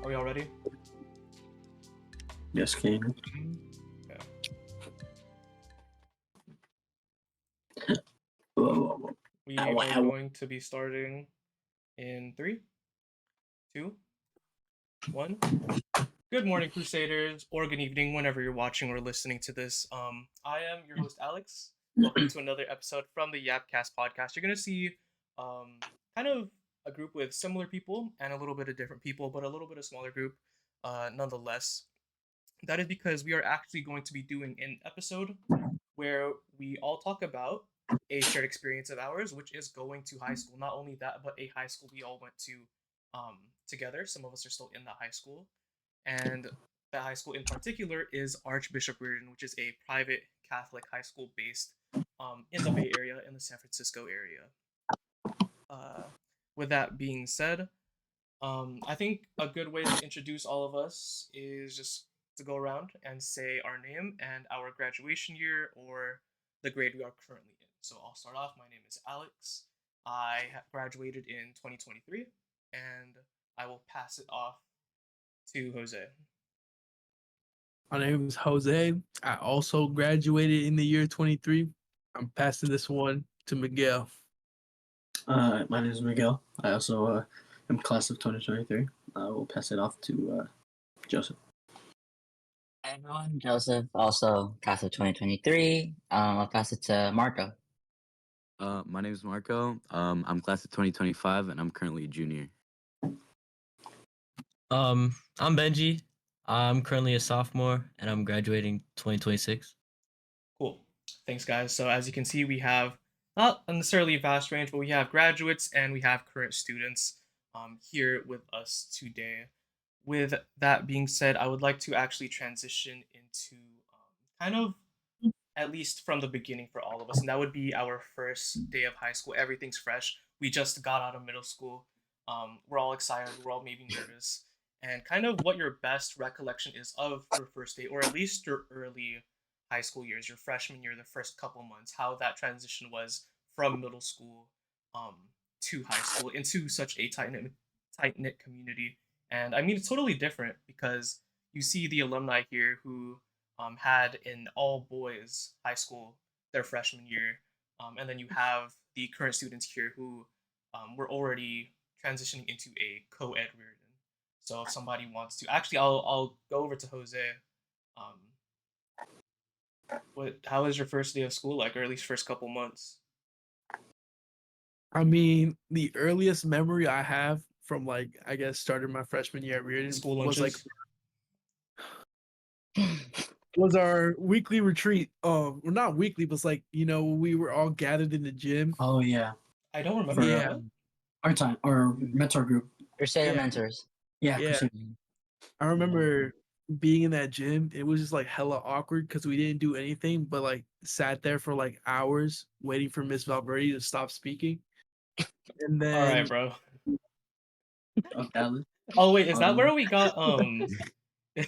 Are we all ready? Yes, King. Okay. We are going to be starting in 3, 2, 1. Good morning, Crusaders, or good evening, whenever you're watching or listening to this. I am your host, Alex. Welcome to another episode from the Yapcast podcast. You're gonna see, kind of a group with similar people and a little bit of different people, but a little bit of smaller group, nonetheless. That is because we are actually going to be doing an episode where we all talk about a shared experience of ours, which is going to high school. Not only that, but a high school we all went to together. Some of us are still in the high school. And that high school in particular is Archbishop Reardon, which is a private Catholic high school based in the Bay Area, in the San Francisco area. With that being said, I think a good way to introduce all of us is just to go around and say our name and our graduation year or the grade we are currently in. So I'll start off. My name is Alex. I graduated in 2023, and I will pass it off to Jose. My name is Jose. I also graduated in the year 23. I'm passing this one to Miguel. My name is Miguel. I also am class of 2023. I will pass it off to Joseph. Hi everyone, Joseph, also class of 2023. I'll pass it to Marco. My name is Marco. I'm class of 2025, and I'm currently a junior. I'm Benji. I'm currently a sophomore, and I'm graduating 2026. Cool. Thanks, guys. So as you can see, we have not necessarily a vast range, but we have graduates and we have current students here with us today. With that being said, I would like to actually transition into kind of at least from the beginning for all of us, and that would be our first day of high school. Everything's fresh. We just got out of middle school. We're all excited. We're all maybe nervous, and kind of what your best recollection is of your first day, or at least your early high school years, your freshman year, the first couple months, how that transition was from middle school to high school into such a tight knit community. And I mean, it's totally different because you see the alumni here who had an all boys high school their freshman year, and then you have the current students here who were already transitioning into a co-ed Reardon. So if somebody wants to, actually, I'll go over to Jose. How was your first day of school like, or at least first couple months? I mean, the earliest memory I have from I guess started my freshman year at Reardon School was lunches? was our weekly retreat. Well, not weekly, but it's we were all gathered in the gym. Oh yeah, I don't remember Yeah. that. our time, our mentor group. Crusader Yeah. Mentors. Yeah, Yeah. Crusader. I remember being in that gym. It was just hella awkward because we didn't do anything but sat there for hours waiting for Miss Valverde to stop speaking. And then All right, bro. of Dallas. Oh wait, is that where we got is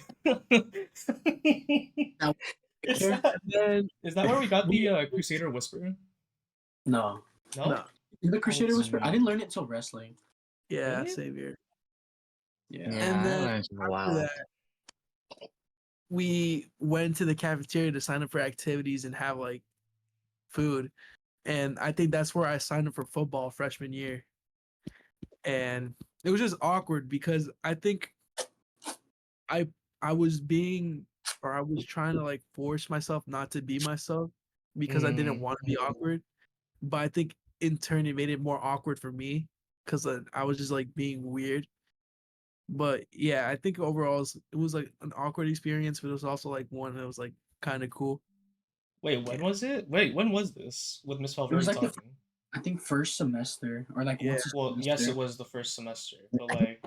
that where we got the Crusader Whisper? No, No? the Crusader Oh, Whisper. I didn't learn it until wrestling. yeah, Really? same here. Yeah. And then I learned for a after while. that, we went to the cafeteria to sign up for activities and have food. And I think that's where I signed up for football freshman year. And it was just awkward because I think I was trying to force myself not to be myself because I didn't want to be awkward. But I think in turn it made it more awkward for me because I was just being weird. But yeah, I think overall it was an awkward experience, but it was also one that was kind of cool. Wait, when was it? Wait, when was this with Miss Valverde like the- talking? I think first semester or Yeah. once a Well, yes, semester. it was the first semester, but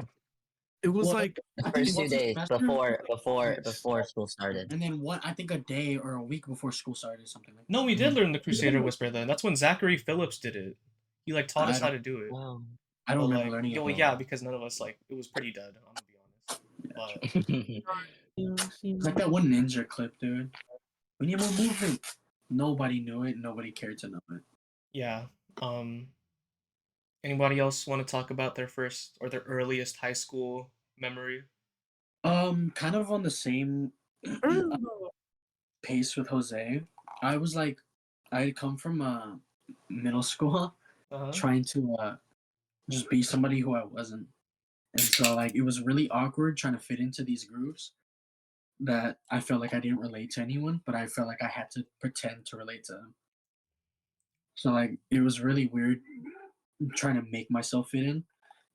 It was Well, like The I think first 2 once a days semester, before yes. school started. And then I think a day or a week before school started, something like that. no, we did learn the Crusader Whisper then. That's when Zachary Phillips did it. He taught us how to do it. Wow. I don't But, remember learning it. well, though. yeah, because none of us it was pretty dead. I'm gonna be honest. But It's like that one ninja clip, dude. We need more movement. Nobody knew it. Nobody cared to know it. yeah. Anybody else want to talk about their first or their earliest high school memory? Kind of on the same pace with Jose. I was like, I had come from middle school Uh-huh. trying to just be somebody who I wasn't. And so like it was really awkward trying to fit into these groups that I felt like I didn't relate to anyone, but I felt like I had to pretend to relate to them. So like it was really weird trying to make myself fit in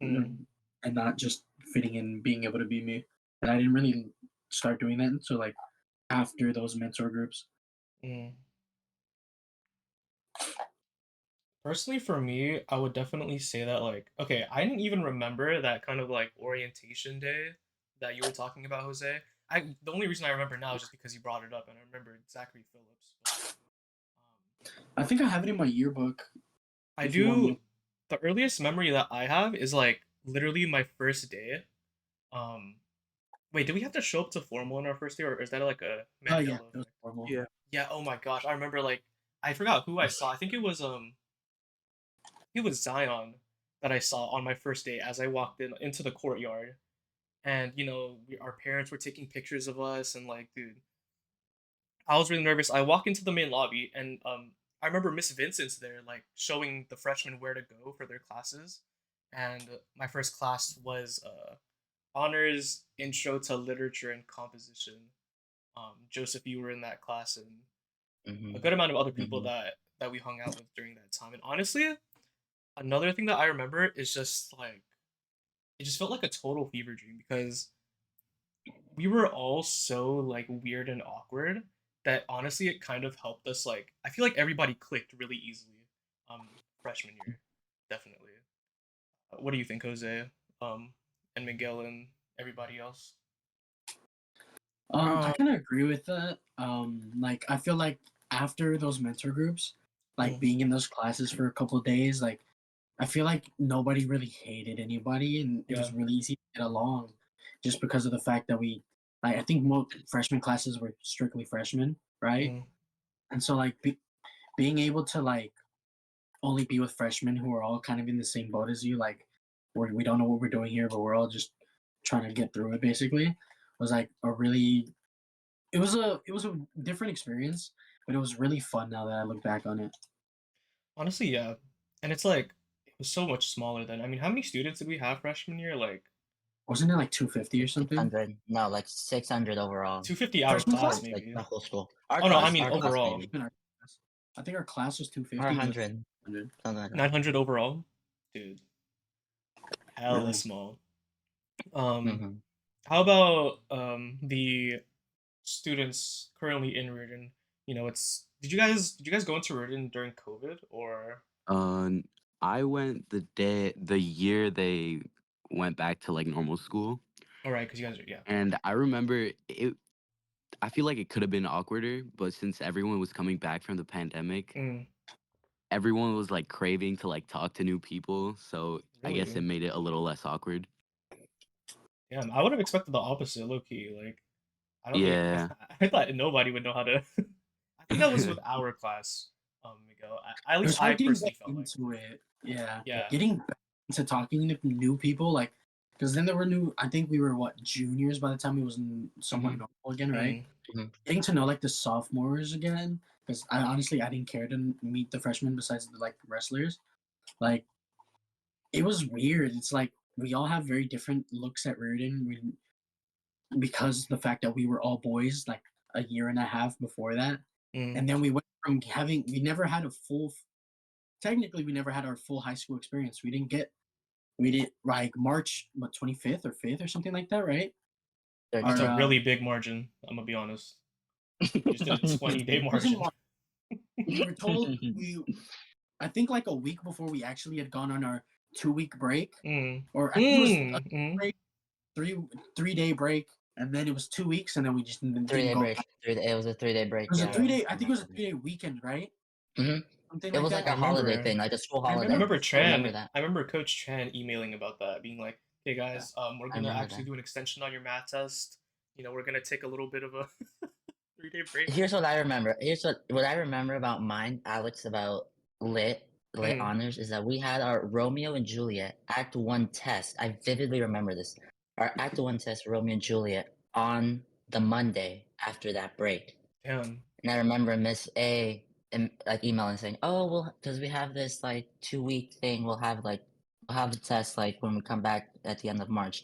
Mm, and not just fitting in being able to be me. And I didn't really start doing that until like after those mentor groups. mm. Personally, for me, I would definitely say that like, okay, I didn't even remember that kind of like orientation day that you were talking about, Jose. The only reason I remember now is just because you brought it up, and I remember Zachary Phillips. I think I have it in my yearbook I if you want me do. The earliest memory that I have is like literally my first day. Um, Wait, did we have to show up to formal in our first day, or is that like a to. Yeah, Mandela it was effect? horrible. Yeah. Yeah. Oh my gosh, I remember like I forgot who I saw. I think it was Zion that I saw on my first day as I walked into the courtyard, and our parents were taking pictures of us, and like, dude, I was really nervous. I walk into the main lobby, and I remember Miss Vincent's there, like showing the freshmen where to go for their classes, and my first class was honors intro to literature and composition. Joseph, you were in that class, and a Mm-hmm. good amount of other people Mm-hmm. that we hung out with during that time. And honestly, another thing that I remember is just like it just felt like a total fever dream because we were all so like weird and awkward that honestly it kind of helped us. Like I feel like everybody clicked really easily freshman year, definitely. What do you think, Jose? And Miguel and everybody else? I Uh, kind of agree with that. Like I feel like after those mentor groups, like Mm, being in those classes for a couple of days, like I feel like nobody really hated anybody, and it yeah. was really easy to get along, just because of the fact that like I think most freshman classes were strictly freshmen, right? Mm, And so like being able to like only be with freshmen who are all kind of in the same boat as you, like we don't know what we're doing here, but we're all just trying to get through it. Basically, was like a really it was a different experience, but it was really fun now that I look back on it. honestly, yeah. And it's like it was so much smaller than. I mean, how many students did we have freshman year? Like Wasn't it like 250 or something? 600. No, like 600 overall 250 our Freshman class class? for like maybe. the whole school. Our Oh no, I class, mean our class overall. maybe. In our class. I think our class was Or 250, but 100, 100. something like that. 900 overall. Dude, hella Yeah. small. Um Mm-hmm. how about the students currently in Reardon? It's did you guys go into Reardon during COVID or Um, I went the year they went back to like normal school, all right, because you guys are yeah. and I remember it. I feel like it could have been awkwarder, but since everyone was coming back from the pandemic, Mm, everyone was like craving to like talk to new people, so I guess it really? made it a little less awkward. Yeah, I would have expected the opposite, low key. Like I don't really Yeah. I thought nobody would know how to I think that was with our class, Miguel. At It least was I hard getting personally back felt like. into it. Yeah. Yeah. Getting back into talking to new people, like, because then there were I think we were what, juniors by the time it was somewhat Mm-hmm. normal again, right? Mm, Mm-hmm. Getting to know like the sophomores again, because I honestly I didn't care to meet the freshmen besides the like wrestlers. Like, it was weird. It's like we all have very different looks at Reardon. Because the fact that we were all boys like a year and a half before that, mm. and then we went from having we never had a full technically we never had our full high school experience. We did like March what 25th or 5th or something like that, right? That's Our 13. a really big margin. I'm gonna be honest. You just did a 20-day it wasn't margin. we were told we I think like a week before we actually had gone on our 2 week break, Mm. or I think it was a Mm. Mm. break, 3 3 day break, and then it was 2 weeks, and then we just didn't 3 day go break. back. 3 day, it was a 3 day It break. was a Yeah. 3 day. I think it was a 3 day weekend, right? Mm-hmm. Something It like was like that. I a holiday remember. thing, like a school I I holiday. remember remember I remember Chan. that. I remember Coach Chan emailing about that, being like, "Hey Yeah, guys, we're I gonna remember actually that. do an extension on your math test. We're gonna take a little bit of a 3-day break." Here's what I remember. Here's what I remember about mine, Alex, about lit Mm. honors is that we had our Romeo and Juliet Act 1 test. I vividly remember this. our Act 1 test, Romeo and Juliet, on the Monday after that break. Damn. And I remember Miss A like emailing saying, "Oh, well, because we have this like 2-week thing, we'll have the test like when we come back at the end of March."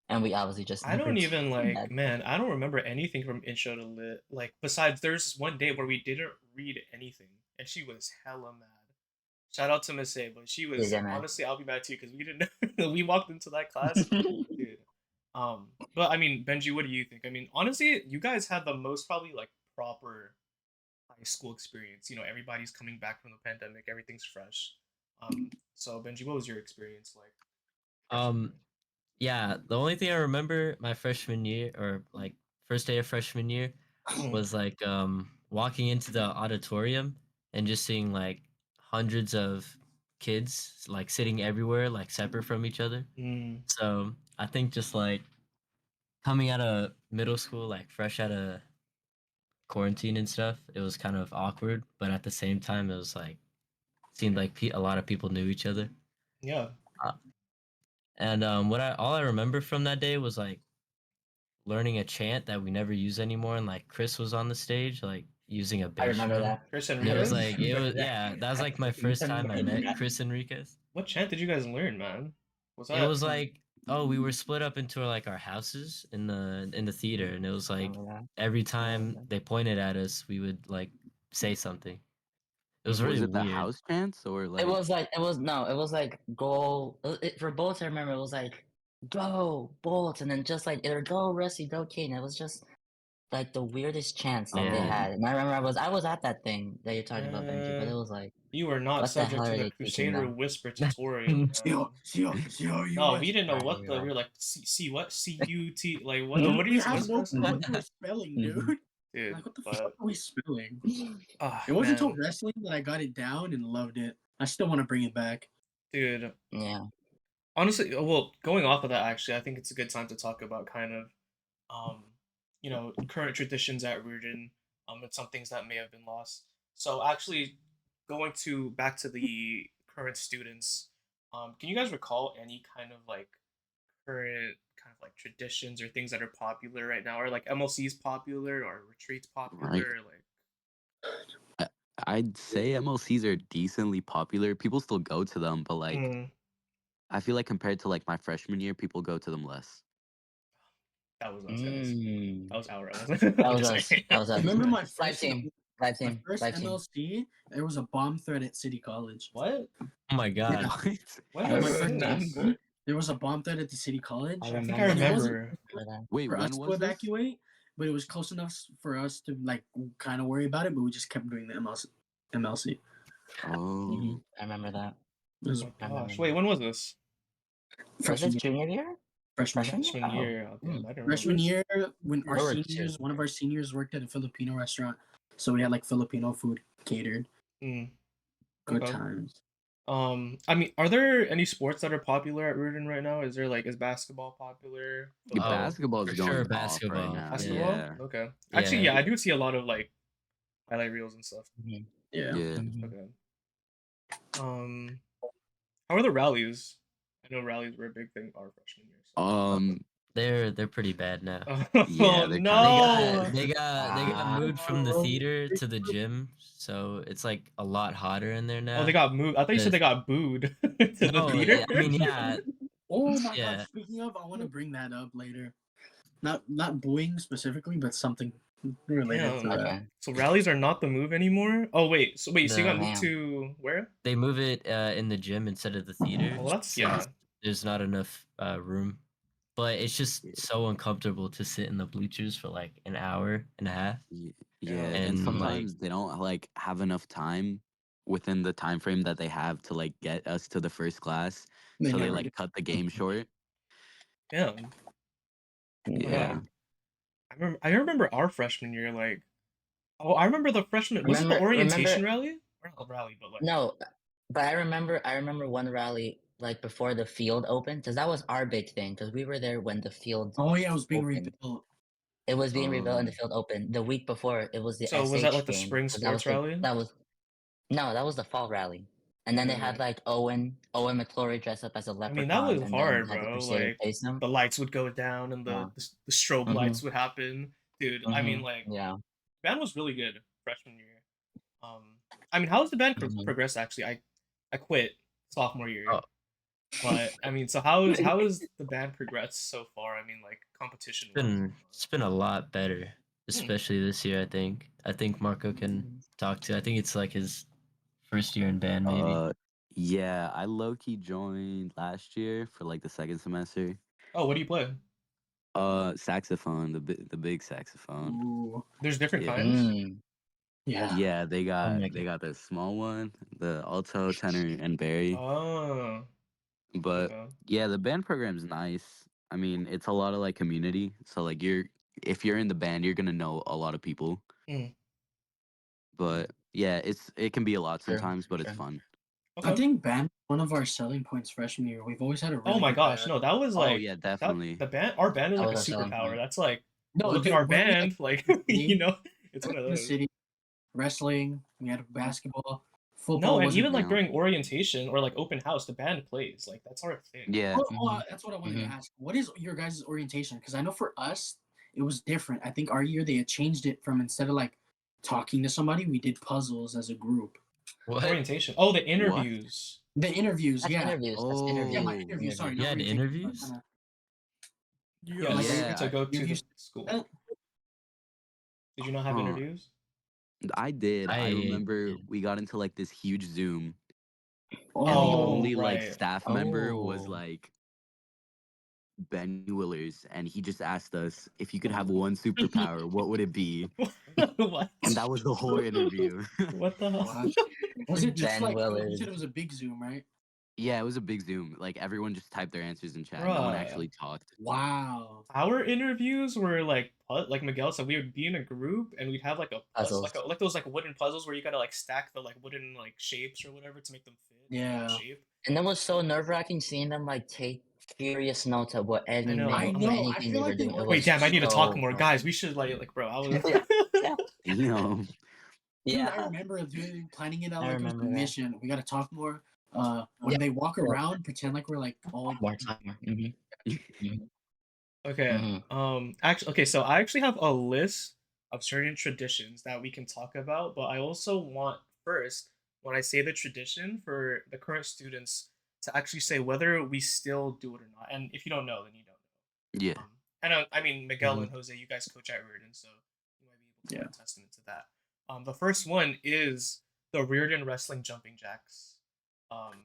And we obviously just I never don't did even like, that. man, I don't remember anything from Intro to Lit. Like, besides, there's one day where we didn't read anything, and she was hella mad. Shout out to Miss A, but she was Yeah, man. honestly, I'll be mad too because we didn't know. We walked into that class, dude. But I mean, Benji, what do you think? I mean, honestly, you guys had the most probably like proper high school experience. You know, everybody's coming back from the pandemic, everything's fresh. So Benji, what was your experience like? freshman Um, yeah, the only thing I remember my freshman year or like first day of freshman year year? was like walking into the auditorium and just seeing like hundreds of kids like sitting everywhere like separate from each other. Mm. So I think just like coming out of middle school, like fresh out of quarantine and stuff, it was kind of awkward, but at the same time, it was like seemed like a lot of people knew each other. Yeah. Uh, and what I all I remember from that day was like learning a chant that we never use anymore, and like Chris was on the stage, like using a I bass remember drum. that. Chris And it was Enriquez? like it was yeah, that was like my first time I met Chris Enriquez. What chant did you guys learn, man? Was It that was like we were split up into like our houses in the theater, and it was like Remember that. every time they pointed at us, we would like say something. It was Mhm. really Was it the weird. house chants or like? It was like go. For Bolts, I remember it was like go Bolts, and then just like either go Rusty, go Kane. It was just like the weirdest chants that they Yeah. had. And I remember I was at that thing that you're talking about, Benji, but it was like, You were not what the hell subject to are the they teaching Crusader them? Whisper tutorial, man. No, we didn't know Right, what you're the. We right. were like, C what? CUT? Like, what? Dude, What are we you? have What's no this? clue what we're spelling, Mhm. dude. Dude, Like, what the fuck but are we spelling? ah, It wasn't until man, wrestling that I got it down and loved it. I still want to bring it back. dude. Yeah. Honestly, well, going off of that, actually, I think it's a good time to talk about kind of, um, current traditions at Reardon, and some things that may have been lost. So, actually, going to back to the current students, can you guys recall any kind of like current kind of like traditions or things that are popular right now? Or like MLC's popular or retreats Right. popular? Like, I'd say MLCs are decently popular. People still go to them, but like mm, I feel like compared to like my freshman year, people go to them less. that was us, guys. That was our. I wasn't. That I'm was just us. saying. That was I us. remember my Live first team. Live team. MLC. There was a bomb threat at City College. What? Oh my god. When My was first this? MLC, there was a bomb threat at the City College. I I think remember I And it that. wasn't remember. Wait, for us when to was this? evacuate, but it was close enough for us to like kind of worry about it. But we just kept doing the MLC. Oh, I remember that. It was Oh my I remember gosh. that. Wait, when was this? Was freshman this year. junior year? Freshman year. Freshman year? Freshman Oh. year. Oh, damn, I don't Freshman remember. year, when our There were seniors, two. one of our seniors worked at a Filipino restaurant, so we had like Filipino food catered. Mm, Good okay. times. I mean, are there any sports that are popular at Reardon right now? Is there like is basketball popular? yeah, Oh, basketball is for going sure off right basketball. now. Basketball? Yeah, Okay. Actually, Yeah. yeah, I do see a lot of like highlight reels and stuff. Yeah. yeah. Okay. How are the rallies? I know rallies were a big thing our freshman year. So. They're pretty bad now. Oh Yeah, they're They no! got moved from the theater to the gym, so it's like a lot hotter in there now. Oh, they got moved. I thought you said they got booed to the No, theater. I mean, yeah, Oh my yeah. god! Speaking of, I want to bring that up later. Not booing specifically, but something related to Damn. that. Okay. So rallies are not the move anymore. Oh wait, so you got moved Damn. to where? They move it in the gym instead of the theater. Well, that's since yeah. There's not enough room, but it's just so uncomfortable to sit in the bleachers for like an hour and a half. Yeah, And, and like- sometimes they don't like have enough time within the time frame that they have to like get us to the first class, so they never like do. cut the game short. Damn. Yeah. I remember our freshman year like. Oh, I remember the freshman. Was it the orientation rally? Or not the rally, but like. No, but I remember one rally like before the field opened, because that was our big thing, because we were there when the field Oh yeah, it was being opened. rebuilt. It was being rebuilt and the Oh. field opened. The week before, it was the So SH was that like the game. spring so that was sports rally? that was no, that was the fall rally. And then they had Dude. like Owen McClory dressed up as a I leprechaun, mean, that was and then hard, had the bro. Crusader Like chase him. the lights would go down and Yeah. the strobe Mhm. lights would happen. Dude, I mean, Mhm. like Yeah. band was really good freshman year. I mean, how's the band Mhm. progressed? Actually, I quit sophomore year, Oh. but I mean, so how is the band progressed so far? I mean, like competition wise. It's been a lot better, especially this year. I think Marco can Mhm. talk to. I think it's like his first year in band, maybe. Yeah, I low key joined last year for like the second semester. Oh, what do you play? Saxophone, the big saxophone. Ooh, There's different Yeah. kinds. Mm. yeah. Yeah, Oh my they god. got the small one, the alto, tenor, and barry. Oh, But okay. yeah, the band program's nice. I mean, it's a lot of like community. So like if you're in the band, you're gonna know a lot of people. Mm, But yeah, it can be a lot True. sometimes, but it's True. fun. I okay. think band one of our selling points freshman year. We've always had a Oh really my good gosh, band. no, that was Oh like yeah, that. definitely. The band, our band is That like a was our selling superpower. point. That's like, No, look at our when we band, like city, it's one of in the those. city, wrestling, we had basketball, No, football and wasn't. even like Yeah. during orientation or like open house, the band plays. Like that's our thing. Yeah. That's what I wanted to Mhm. ask. What is your guys' orientation? Because I know for us, it was different. I think our year they had changed it from instead of like talking to somebody, we did puzzles as a group. What? Orientation. Oh, the What? interviews. The interviews, That's yeah. interviews. That's Yeah, my interviews. Oh. interview, sorry, You not had orientation. interviews? You Yeah, guys, Like, in are order Yeah, to go to the interviews? school. Did you not have huh. interviews? I did. I remember did. we got into like this huge Zoom, and the Oh, only Oh, like right. staff member was Oh. like Ben Willers, and he just asked us if you could have one superpower, what would it be? What? And that was the whole interview. What the hell? wow. Was it just Ben like you Willard. said it was a big Zoom, right? Yeah, it was a big Zoom. Like everyone just typed their answers in chat. No one Bruh. actually talked. Wow. Our interviews were like Miguel said, we would be in a group and we'd have like a Puzzles. like those like wooden puzzles where you gotta like stack the like wooden like shapes or whatever to make them fit Yeah. the shape. And it was so nerve wracking seeing them like take furious notes of what I know. I I'm know. like, I anything feel they were like they doing. It work wait, was damn, I need to talk so more, well guys. done. We should like, bro. I was. Yeah. Yeah. You know. Dude, I Yeah. remember planning it out I like it was a remember that. mission. We gotta talk more. When Yeah. they walk Yeah. around, pretend like we're like all More time. Mm-hmm. Okay. Actually, okay. So I actually have a list of certain traditions that we can talk about, but I also want first, when I say the tradition for the current students, to actually say whether we still do it or not. And if you don't know, then you don't Yeah. know. I mean, Miguel and Jose, you guys coach at Reardon, so you might be able to Yeah. give a testament to that. The first one is the Reardon wrestling jumping jacks.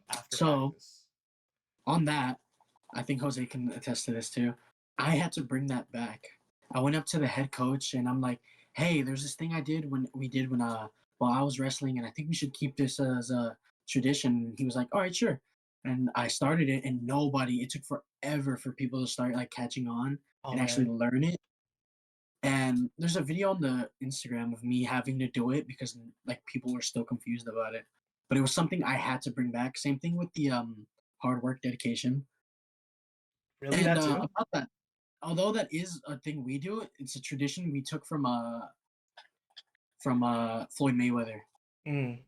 After So practice. on that, I think Jose can attest to this too. I had to bring that back. I went up to the head coach and I'm like, "Hey, there's this thing I did when while I was wrestling, and I think we should keep this as a tradition." He was like, "All right, sure." And I started it, and nobody. It took forever for people to start like catching on Oh and actually man. learn it. And there's a video on the Instagram of me having to do it because like people were still confused about it. But it was something I had to bring back. Same thing with the hard work, dedication. Really, And that too? about that, although that is a thing we do, it's a tradition we took from Floyd Mayweather. Mm.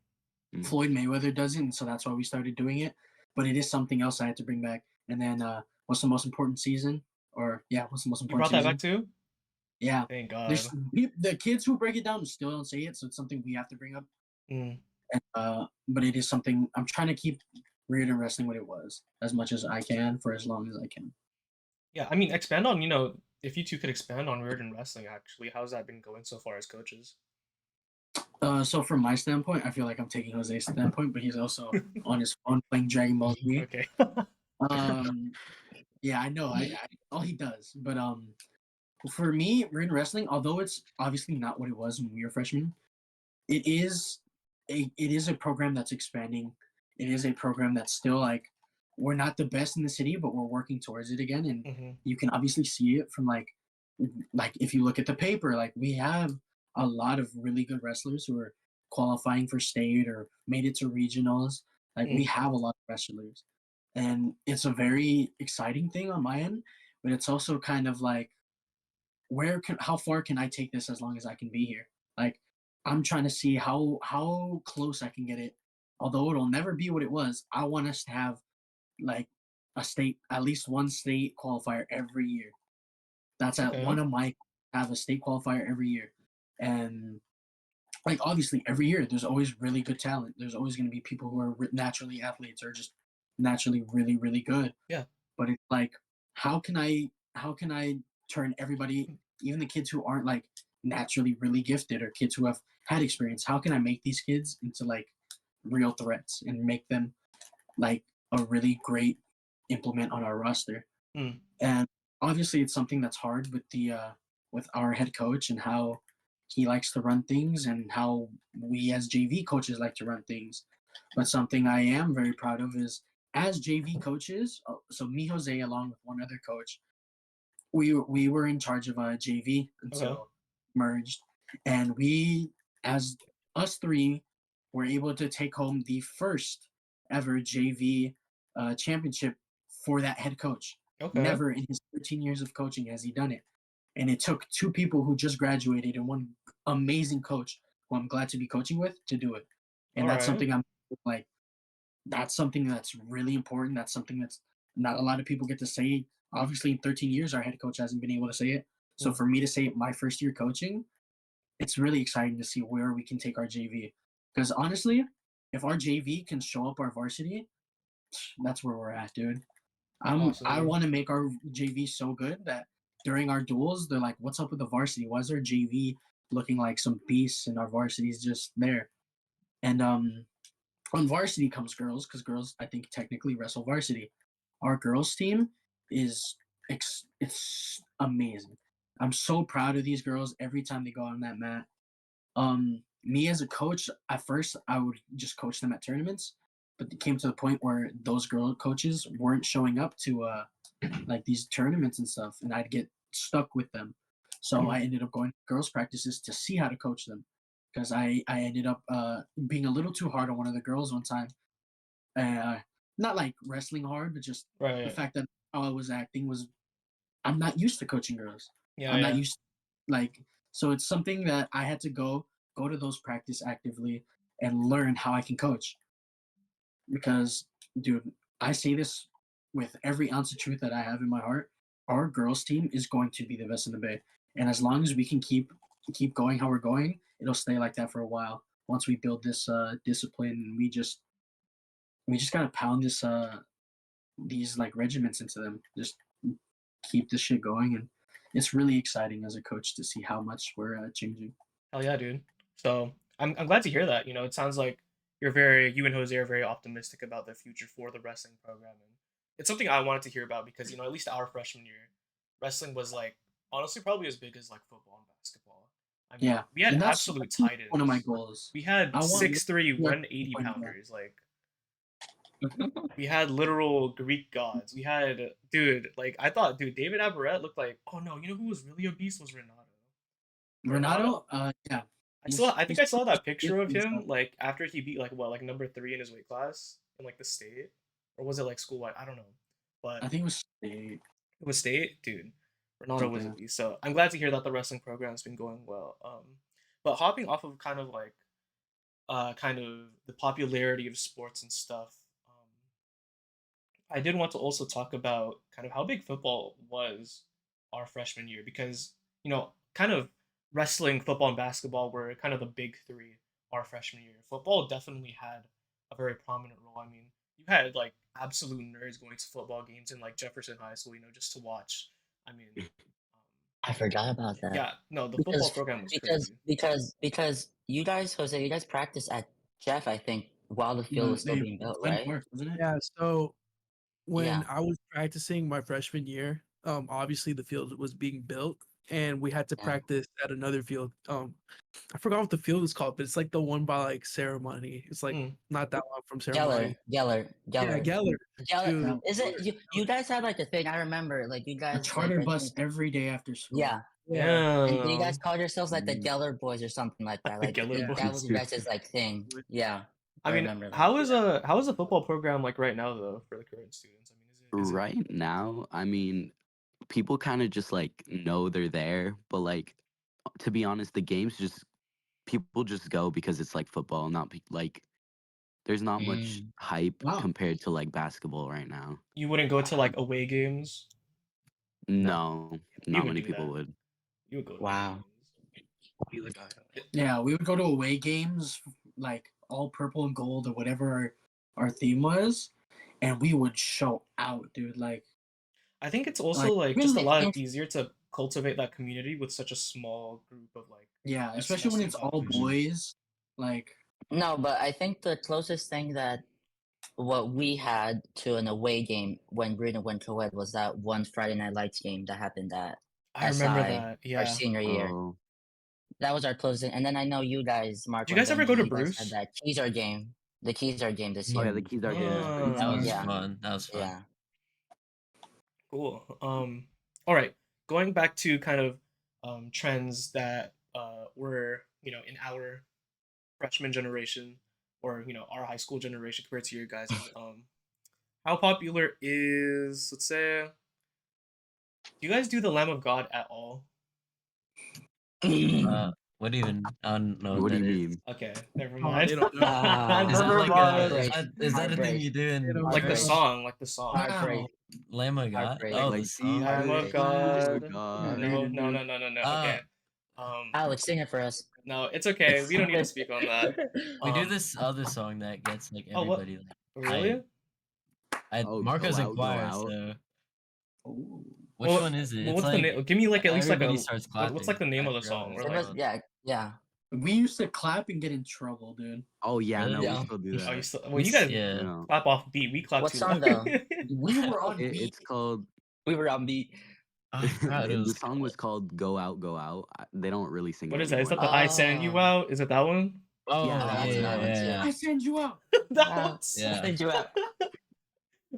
Floyd Mayweather does it, and so that's why we started doing it. But it is something else I had to bring back. And then what's the most important season? Or yeah, what's the most You important brought that season? back too? Yeah. Thank There's God. the kids who break it down still don't say it, so it's something we have to bring up. Mm. And, but it is something I'm trying to keep Reardon Wrestling what it was as much as I can for as long as I can. Yeah, I mean, expand on, if you two could expand on Reardon Wrestling, actually, how's that been going so far as coaches? So from my standpoint, I feel like I'm taking Jose's standpoint, but he's also on his phone playing Dragon Ball Z. Okay. Yeah, I know. I all he does, but for me, Reardon Wrestling, although it's obviously not what it was when we were freshmen, it is a program that's expanding. It is a program that's still like we're not the best in the city, but we're working towards it again, and Hmm. you can obviously see it from like if you look at the paper, like we have a lot of really good wrestlers who are qualifying for state or made it to regionals. Like we Mm. have a lot of wrestlers, and it's a very exciting thing on my end, but it's also kind of like how far can I take this as long as I can be here? Like I'm trying to see how close I can get it although it'll never be what it was, I want us to have like at least one state qualifier every year. That's at Okay. one of my have a state qualifier every year, and like obviously every year there's always really good talent. There's always going to be people who are naturally athletes or just naturally really really good. Yeah. But it's like how can I turn everybody, even the kids who aren't like naturally really gifted or kids who have had experience, how can I make these kids into like real threats and make them like a really great implement on our roster? Mm. And obviously it's something that's hard with our head coach and how he likes to run things and how we as JV coaches like to run things. But something I am very proud of is as JV coaches, so me, Jose, along with one other coach, we were in charge of a JV Okay. until merged, and we, as us three, were able to take home the first ever JV championship for that head coach. Okay. Never in his 13 years of coaching has he done it, and it took two people who just graduated and one amazing coach who I'm glad to be coaching with to do it. And All that's right. something I'm like. That's something that's really important. That's something that's not a lot of people get to say. Obviously, in 13 years, our head coach hasn't been able to say it. So Mm. for me to say it my first year coaching, it's really exciting to see where we can take our JV. Because honestly, if our JV can show up our varsity, that's where we're at, dude. Awesome, I dude. want to make our JV so good that during our duels, they're like, "What's up with the varsity? Why is our JV looking like some beasts and our varsity's just there?" And on varsity comes girls because girls, I think, technically wrestle varsity. Our girls team is it's amazing. I'm so proud of these girls every time they go on that mat. Me as a coach, at first I would just coach them at tournaments, but it came to the point where those girl coaches weren't showing up to like these tournaments and stuff, and I'd get stuck with them. So Mm. I ended up going to girls practices to see how to coach them because I ended up being a little too hard on one of the girls one time. Uh, Not like wrestling hard, but just the Right. fact that how I was acting was I'm not used to coaching girls. Yeah. I'm not Yeah. used like so it's something that I had to go to those practice actively and learn how I can coach because dude, I say this with every ounce of truth that I have in my heart. Our girls team is going to be the best in the Bay, and as long as we can keep going how we're going, it'll stay like that for a while. Once we build this discipline, we just gotta pound these like regiments into them. Just keep this shit going, and it's really exciting as a coach to see how much we're changing. Hell yeah, dude. So I'm glad to hear that. You know, it sounds like you and Jose are very optimistic about the future for the wrestling program, and it's something I wanted to hear about because at least our freshman year, wrestling was like honestly probably as big as like football and basketball. I mean, Yeah, we had and absolute that's one of my titans. goals. We had I want 6'3", like 180 2.0. pounders. Like we had literal Greek gods. We had dude. Like I thought, dude, David Aberrett looked like. Oh no, you know who was really a beast was Renato. Renato, Renato, yeah, I think I saw that picture of and stuff. him like after he beat like what like number 3 in his weight class in like the state, or was it like school wide? I don't know, but I think it was state, it was state, dude. Renato was a something. beast. So I'm glad to hear that the wrestling program's been going well. But hopping off of kind of the popularity of sports and stuff. I did want to also talk about kind of how big football was our freshman year because, kind of wrestling, football, and basketball were kind of the big three our freshman year. Football definitely had a very prominent role. I mean, you had like absolute nerds going to football games in like Jefferson High School, just to watch. I mean, I forgot about that yeah, no, the football because program was because crazy. because because you guys, Jose, you guys practiced at Jeff, I think, while the field was still being built, Glen right? Park, wasn't it? Yeah, so when Yeah. I was practicing my freshman year, obviously the field was being built and we had to Yeah. practice at another field. I forgot what the field is called, but it's like the one by like Ceremony. It's like Mm. not that long from Geller, Ceremony. Geller, Yeah, Geller, Geller. Geller. Dude, That Is it Geller. you guys had like a thing? I remember, like you a guys, like charter I bus think, every day after yeah. school. Yeah, And you guys Damn. called yourselves like the Mm. Geller Boys or something like that. The Like Geller yeah. that was you boys. guys' like thing. Yeah, I I mean, remember that. how is the football program like right now though for the current students? I mean, is it Right now, I mean, people kind of just like know they're there, but like to be honest, the games just people just go because it's like football, not like There's not much Mm. hype Wow. compared to like basketball right now. You wouldn't go to like away games. No, We not would many do people that. would. You would go to Wow. away games. Yeah, we would go to away games, like all purple and gold or whatever our theme was, and we would show out, dude. I think it's also like even just a I lot think easier to cultivate that community with such a small group of like yeah, a especially small when student it's all population. boys. Like, no, but I think the closest thing that what we had to an away game when Bruno went co-ed was that one Friday Night Lights game that happened at I remember SI that. our Yeah. senior year. Oh, That was our closing. And then I know you guys, Did Marco you and guys ever Benji, go to you guys had Bruce? that Keezer game. The Keezer game this oh yeah, year. the keys are yeah, games. pretty That was Yeah. fun. That was fun. Yeah. Cool. All right. Going back to kind of trends that were in our freshman generation or our high school generation compared to your guys's. How popular is, let's say, do you guys do the Lamb of God at all? What even? I don't know what What do that you is. mean? Okay, never Oh, mind. they don't know. Is that Never like mind. Heartbreak. is that a thing Heartbreak. you do in don't Like the church? song, like the song. Heartbreak. wow. Lamb of God? Heartbreak. Oh, Like the song? Lamb of Heartbreak. God. God. No, no, no, no, no, no. Uh, Okay. Alex, sing it for us. No, it's okay. We don't need to speak on that. we do Um, this other song that gets like Oh, what? everybody like Really? Oh, Marco's go in out, go choir, out. so Ooh. which Well, one is it? well, It's what's the like name? Give me like at least like everybody a starts what's like the clapping. name I of the forgot what song it's or It like was, yeah. We used to clap and get in trouble, dude. Oh yeah, Really? no, we Yeah. still do oh you that. still well you guys Yeah. No, clap off beat. We clap What too song loud. though? We were on beat. it's called. We were on beat. I forgot what it The was song was called. called "Go Out, Go Out." They don't really sing What it is that? Is anymore. that the I send you Oh. out? Is it that one? Oh Yeah, Oh, yeah, that's yeah, another one too. yeah. I send you out. that Wow. one's Yeah. Send you out.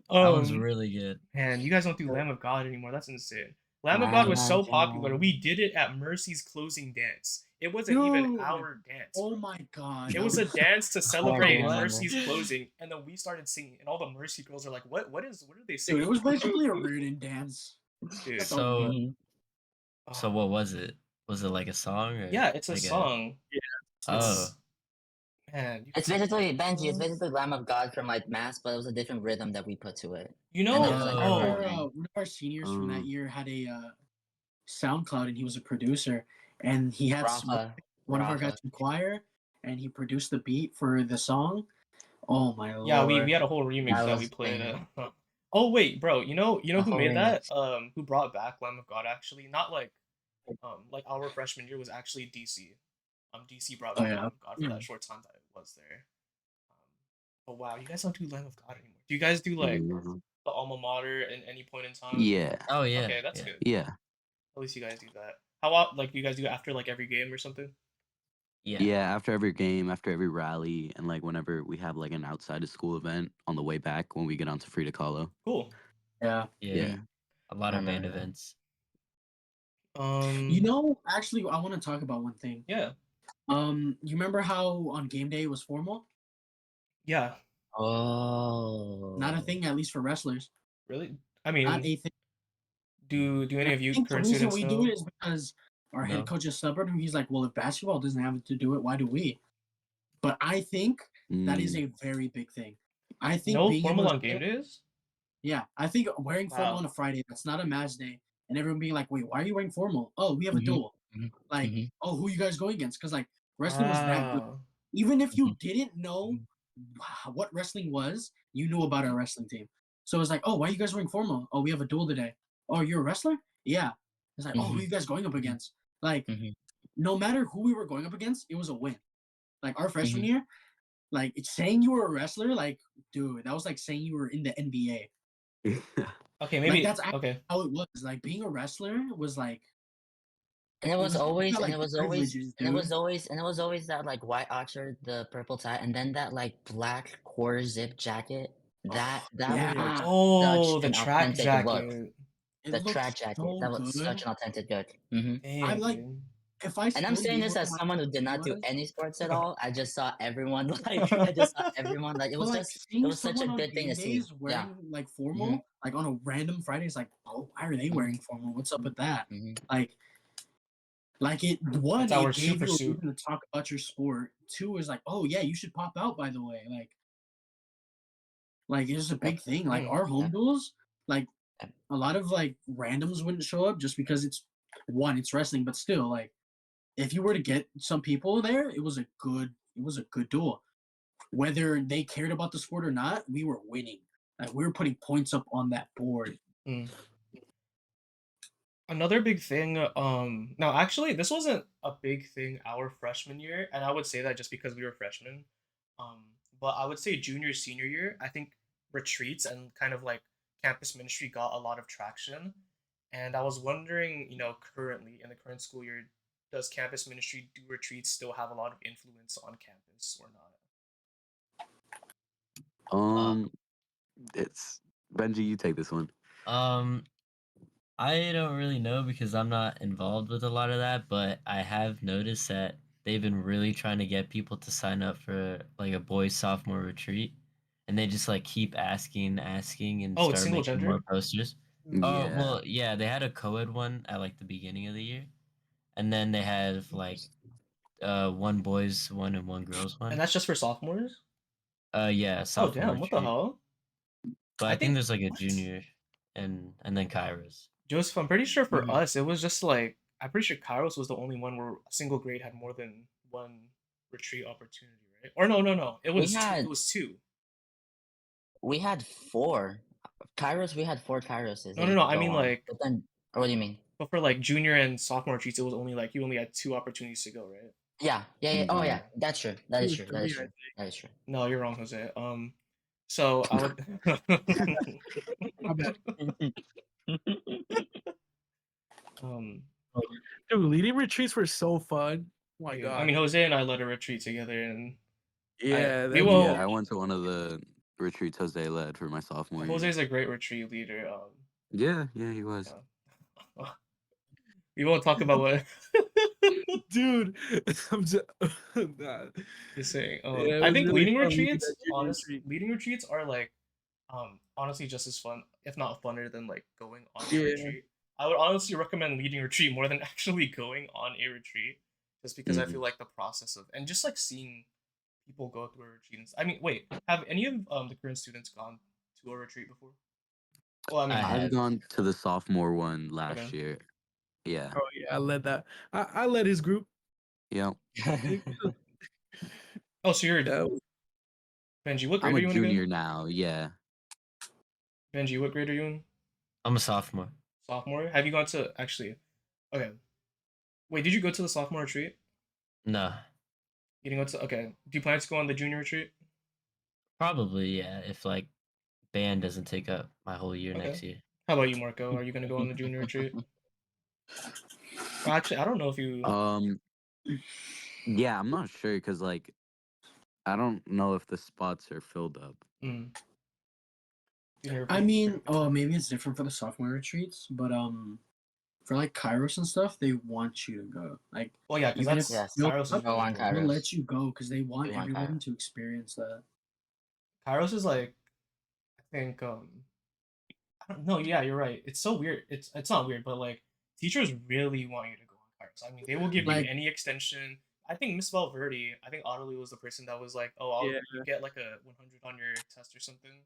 That one's um really good. man, you guys don't do Lamb of God anymore. That's insane. Lamb of Lamb God was so of popular. God. We did it at Mercy's closing dance. It wasn't even Dude. our dance. Oh Bro. my god. It that was a dance to hard to celebrate remember. Mercy's closing, and then we started singing, and all the Mercy girls are like, "What? What are they Dude, singing?" it was basically a Reardon dance. Dude. That's So all. Mhm. so what was it? Was it like a song or Yeah, it's a like song. Oh. It's man, It's basically Benji. It's basically Lamb of God from like Mass, but it was a different rhythm that we put to it. you And know. it was like Oh. our thing. One of our seniors from that Oh. year had a SoundCloud, and he was a producer, and he had one of our guys in choir, and he produced the beat for the song. Oh my lord! Yeah, we had a whole remix That that we was played. banging. Oh wait, bro, you know A who whole made that? remix. Who brought back Lamb of God? Actually, not like our freshman year was actually DC. DC brought Oh back yeah. Lamb of God for that short time that it was there. But wow, you guys don't do Lamb of God anymore. Do you guys do like Mhm. the alma mater at any point in time? Yeah, Oh yeah. Okay, that's yeah. good. yeah, At least you guys do that. How about like you guys do it after like every game or something? Yeah. yeah. After every game, after every rally, and like whenever we have like an outside of school event on the way back when we get onto Frida Kahlo. Cool. Yeah. Yeah. Yeah. A lot I of band remember that. events. You know, actually, I want to talk about one thing. Yeah. You remember how on game day it was formal? Yeah. Oh. Not a thing, at least for wrestlers. Really? I Not mean, a thing. do And any I of you think the current reason students we know? do it is because our No. head coach is stubborn, and he's like, "Well, if basketball doesn't have to do it, why do we?" But I think that is Mm. a very big thing. I think No being formal able to on game days? yeah, I think wearing formal Wow. on a Friday, that's not a match day, and everyone being like, "Wait, why are you wearing formal?" Oh, we have a Mhm. duel. Mhm. Like, Mhm. oh, who you guys going against? Because like wrestling was that good. Wow. Even if you Mhm. didn't know Mhm. what wrestling was, you knew about our wrestling team. So it's like, oh, why are you guys wearing formal? Oh, we have a duel today. Oh, you're a wrestler? Yeah. It's like, oh, who Mhm. you guys going up Mhm. against? Like, Mhm. no matter who we were going up against, it was a win. Like our freshman Mhm. year, like it's saying you were a wrestler, like, dude, that was like saying you were in the NBA. Okay, Like maybe that's actually okay. how it was. Like being a wrestler was like And it was you always, got, and like it was always, privileges, and it dude. was always, and it was always that like white oxford, the purple tie, and then that like black quarter zip jacket. That was like Yeah. Oh, such the an track authentic look. jacket. It The looked track jacket. so That was good. such an authentic look. Hmm. I Dang, like dude. if I And I'm still saying knew this what as my someone who did not do was, any sports at all. I just saw everyone like I just saw everyone like it but was like just it seeing was such a someone on good thing game to see. days Yeah. wearing like formal, like on a random Friday, is like, oh, why are they Mhm. wearing formal? What's up with that? Hmm. Like it one, That's our it gave super you a suit. reason to talk about your sport. Two is like, oh yeah, you should pop out by the way. Like Like it's just a big thing. Like Mm. our home Yeah. duels, like Yeah. a lot of like randoms wouldn't show up just because it's wrestling, but still like if you were to get some people there, it was a good duel. Whether they cared about the sport or not, we were winning. Like we were putting points up on that board. Mm. Another big thing, now actually this wasn't a big thing our freshman year, and I would say that just because we were freshmen. Um, but I would say junior, senior year, I think retreats and kind of like campus ministry got a lot of traction. And I was wondering, currently in the current school year, does campus ministry do retreats still have a lot of influence on campus or not? Um, it's Benji. You take this one. Um, I don't really know because I'm not involved with a lot of that, but I have noticed that they've been really trying to get people to sign up for like a boys sophomore retreat, and they just like keep asking, and Oh, it's start single making more gender? posters. Oh, Yeah. well, yeah, they had a co-ed one at like the beginning of the year, and then they have like one boys one and one girls And one. that's just for sophomores? Yeah, Oh, sophomore damn, what the retreat. hell? But I I think think, there's like a what? junior and then Kairos. Joseph, I'm pretty sure for Mhm. us, it was just like I'm pretty sure Kairos was the only one where a single grade had more than one retreat opportunity, right? Or no, it We was two. It had was two. we had 4 Kairos. We had 4 Kairoses No, that no, you no. could I go mean on. like, But then, or what do you mean? but for like junior and sophomore retreats, it was only like you only had two opportunities to go, right? Yeah. Oh yeah, Yeah. that's true. That It is was true. That is 3, I true. think. That is true. No, you're wrong, Jose. So I would. My bad. um, Dude, leading retreats were so fun. Oh my dude, I god. mean, Jose and I led a retreat together, and Yeah, we that'd be Yeah, will. I went to one of the retreats Jose led for my sophomore year. Jose's a great retreat leader. Yeah, he was. Yeah. We won't talk about what dude. I'm just, nah. you're saying. Yeah, it I was think really leading fun leading retreats, that junior retreat. leading retreats are like, honestly just as fun, if not funner than like going on a Yeah. retreat. I would honestly recommend leading a retreat more than actually going on a retreat, just because I Mhm. feel like the process of and just like seeing people go through a retreat. I mean, wait, have any of the current students gone to a retreat before? Well, I I mean, I've have. gone to the sophomore one okay. last year. Yeah. Oh yeah, I led that. I led his group. Yep. Oh, so you're That was- Benji. What I'm grade are a you in again? junior now. Yeah. Benji, what grade are you in? I'm a sophomore. Sophomore. Have you gone to actually? Okay. Wait, did you go to the sophomore retreat? No, You didn't go to. Okay. Do you plan to go on the junior retreat? probably yeah. If like band doesn't take up my whole year Okay. next year. How about you, Marco? Are you gonna go on the junior retreat? Well, actually, I don't know if you. Um. Yeah, I'm not sure because like I don't know if the spots are filled up. Mm, junior I retreat. mean, oh, maybe it's different for the sophomore retreats, but for like Kairos and stuff, they want you to go. Like Well, yeah, because even if that's Yes. you Kairos is up, Go really on important. they'll Kairos. let you go because they want We want everyone Kairos. to experience that. Kairos is like, I think, I don't know. Yeah, you're right. It's so weird. It's not weird, but like teachers really want you to go on Kairos. I mean, they will give you Like any extension. I think Miss Valverde, I think Audley was the person that was like, "Oh, yeah. you get like a 100 on your test or something."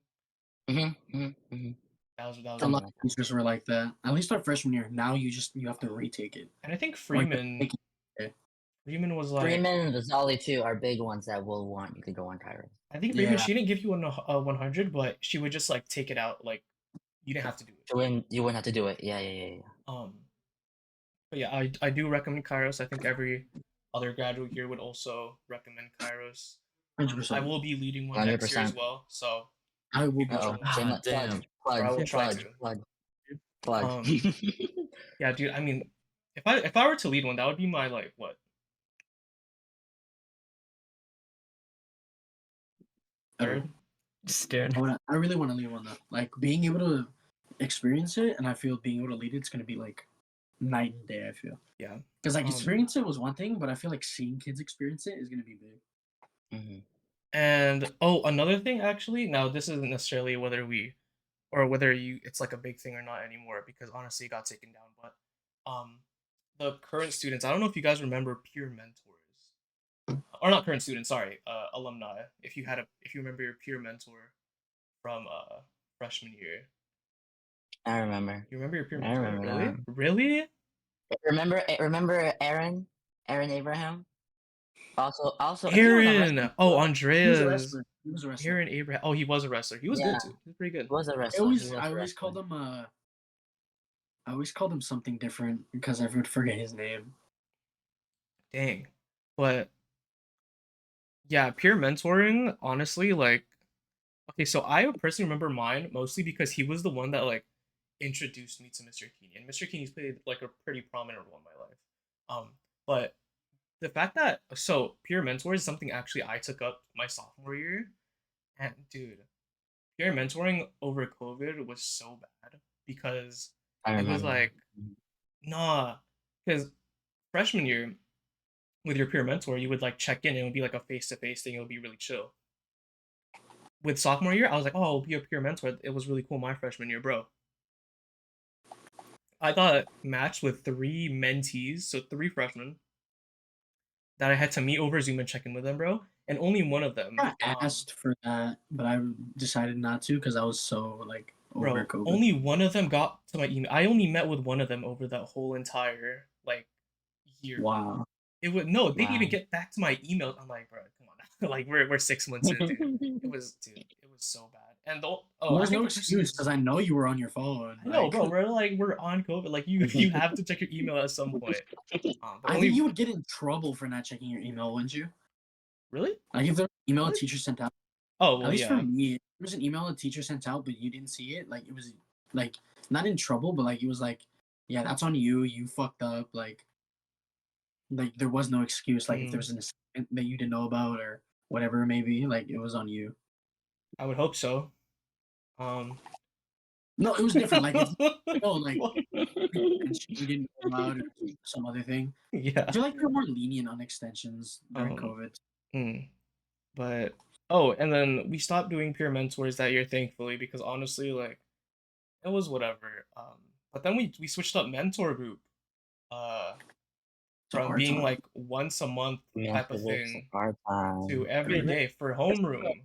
That was a really lot Something cool. like of teachers were like that. At least our freshman year. Now you have to retake it. And I think Or you have to Freeman take it. Freeman was that. like, Freeman and Vasali too are big ones that will want you to go on Kairos. I think Freeman, Yeah. she didn't give you a 100, but she would just like take it out. Like you didn't have to do it. You wouldn't have to do it. Yeah. Um, but yeah, I do recommend Kairos. I think every other graduate here would also recommend Kairos. I 100%. will be leading one next year as 100%. well, so I will be maybe Uh oh. joining. Ah, Shameless damn. or I will Yeah. try to. Plug. Yeah, dude. I mean, if I were to lead one, that would be my like what third? Just staring. I really want to lead one though. Like being able to experience it, and I feel being able to lead it's gonna be like night and day. I feel Yeah. because like Um, experience it was one thing, but I feel like seeing kids experience it is gonna be big. And another thing actually. Now this isn't necessarily whether you it's like a big thing or not anymore because honestly it got taken down. But the current students, I don't know if you guys remember peer mentors, or not current students. Sorry, alumni. If you remember your peer mentor from freshman year. I remember. You remember your peer I mentor? remember Really? that. Really? Remember Aaron Abraham. Also he was on Aaron. wrestling Oh, too, right? He was a Andreas. wrestler. He was a wrestler. Aaron Abraham. Oh, he was a wrestler. He was Yeah, good too. He was pretty good. he was a I wrestler. He was always, I a always wrestler. called him I always called him something different because I would forget his name. Dang. But yeah, peer mentoring, honestly, like, okay, so I personally remember mine mostly because he was the one that like introduced me to Mr. Keeney, and Mr. Keeney's played like a pretty prominent role in my life. But the fact that peer mentor is something actually I took up my sophomore year, and dude, peer mentoring over COVID was so bad because I it was remember. like, nah, because freshman year with your peer mentor, you would like check in and it would be like a face to face thing. It would be really chill. With sophomore year, I was like, oh, I'll be a peer mentor. It was really cool my freshman year, bro. I got matched with 3 mentees, so 3 freshmen that I had to meet over Zoom and check in with them, bro. And only one of them, I asked for that, but I decided not to because I was so like over bro, COVID. only one of them got to my email. I only met with one of them over that whole entire like year. Wow. It would no, they didn't even Wow. get back to my email. I'm like, bro, come on, like we're 6 months in, dude. It was so bad. And There I was think no the person excuse because I know you were on your phone. I know, Like, bro. We're on COVID. Like you have to check your email at some point. But I only think you would get in trouble for not checking your email, wouldn't you? really. Like if the email a Really? teacher sent out, Oh at well, least for yeah. me, if there was an email a teacher sent out, but you didn't see it. Like it was like not in trouble, but like it was like, yeah, that's on you. You fucked up. Like there was no excuse. Like if there was an assignment that you didn't know about or whatever it may be, like it was on you. I would hope so. No, it was different. Like if like What? extension you didn't know about or some other thing. I Yeah. feel like they're more lenient on extensions during Um. COVID. But oh, and then we stopped doing peer mentors that year, thankfully, because honestly, like it was whatever. But then we switched up mentor group. Uh, To from our being time. like once a month type of thing Our time. to every day for homeroom.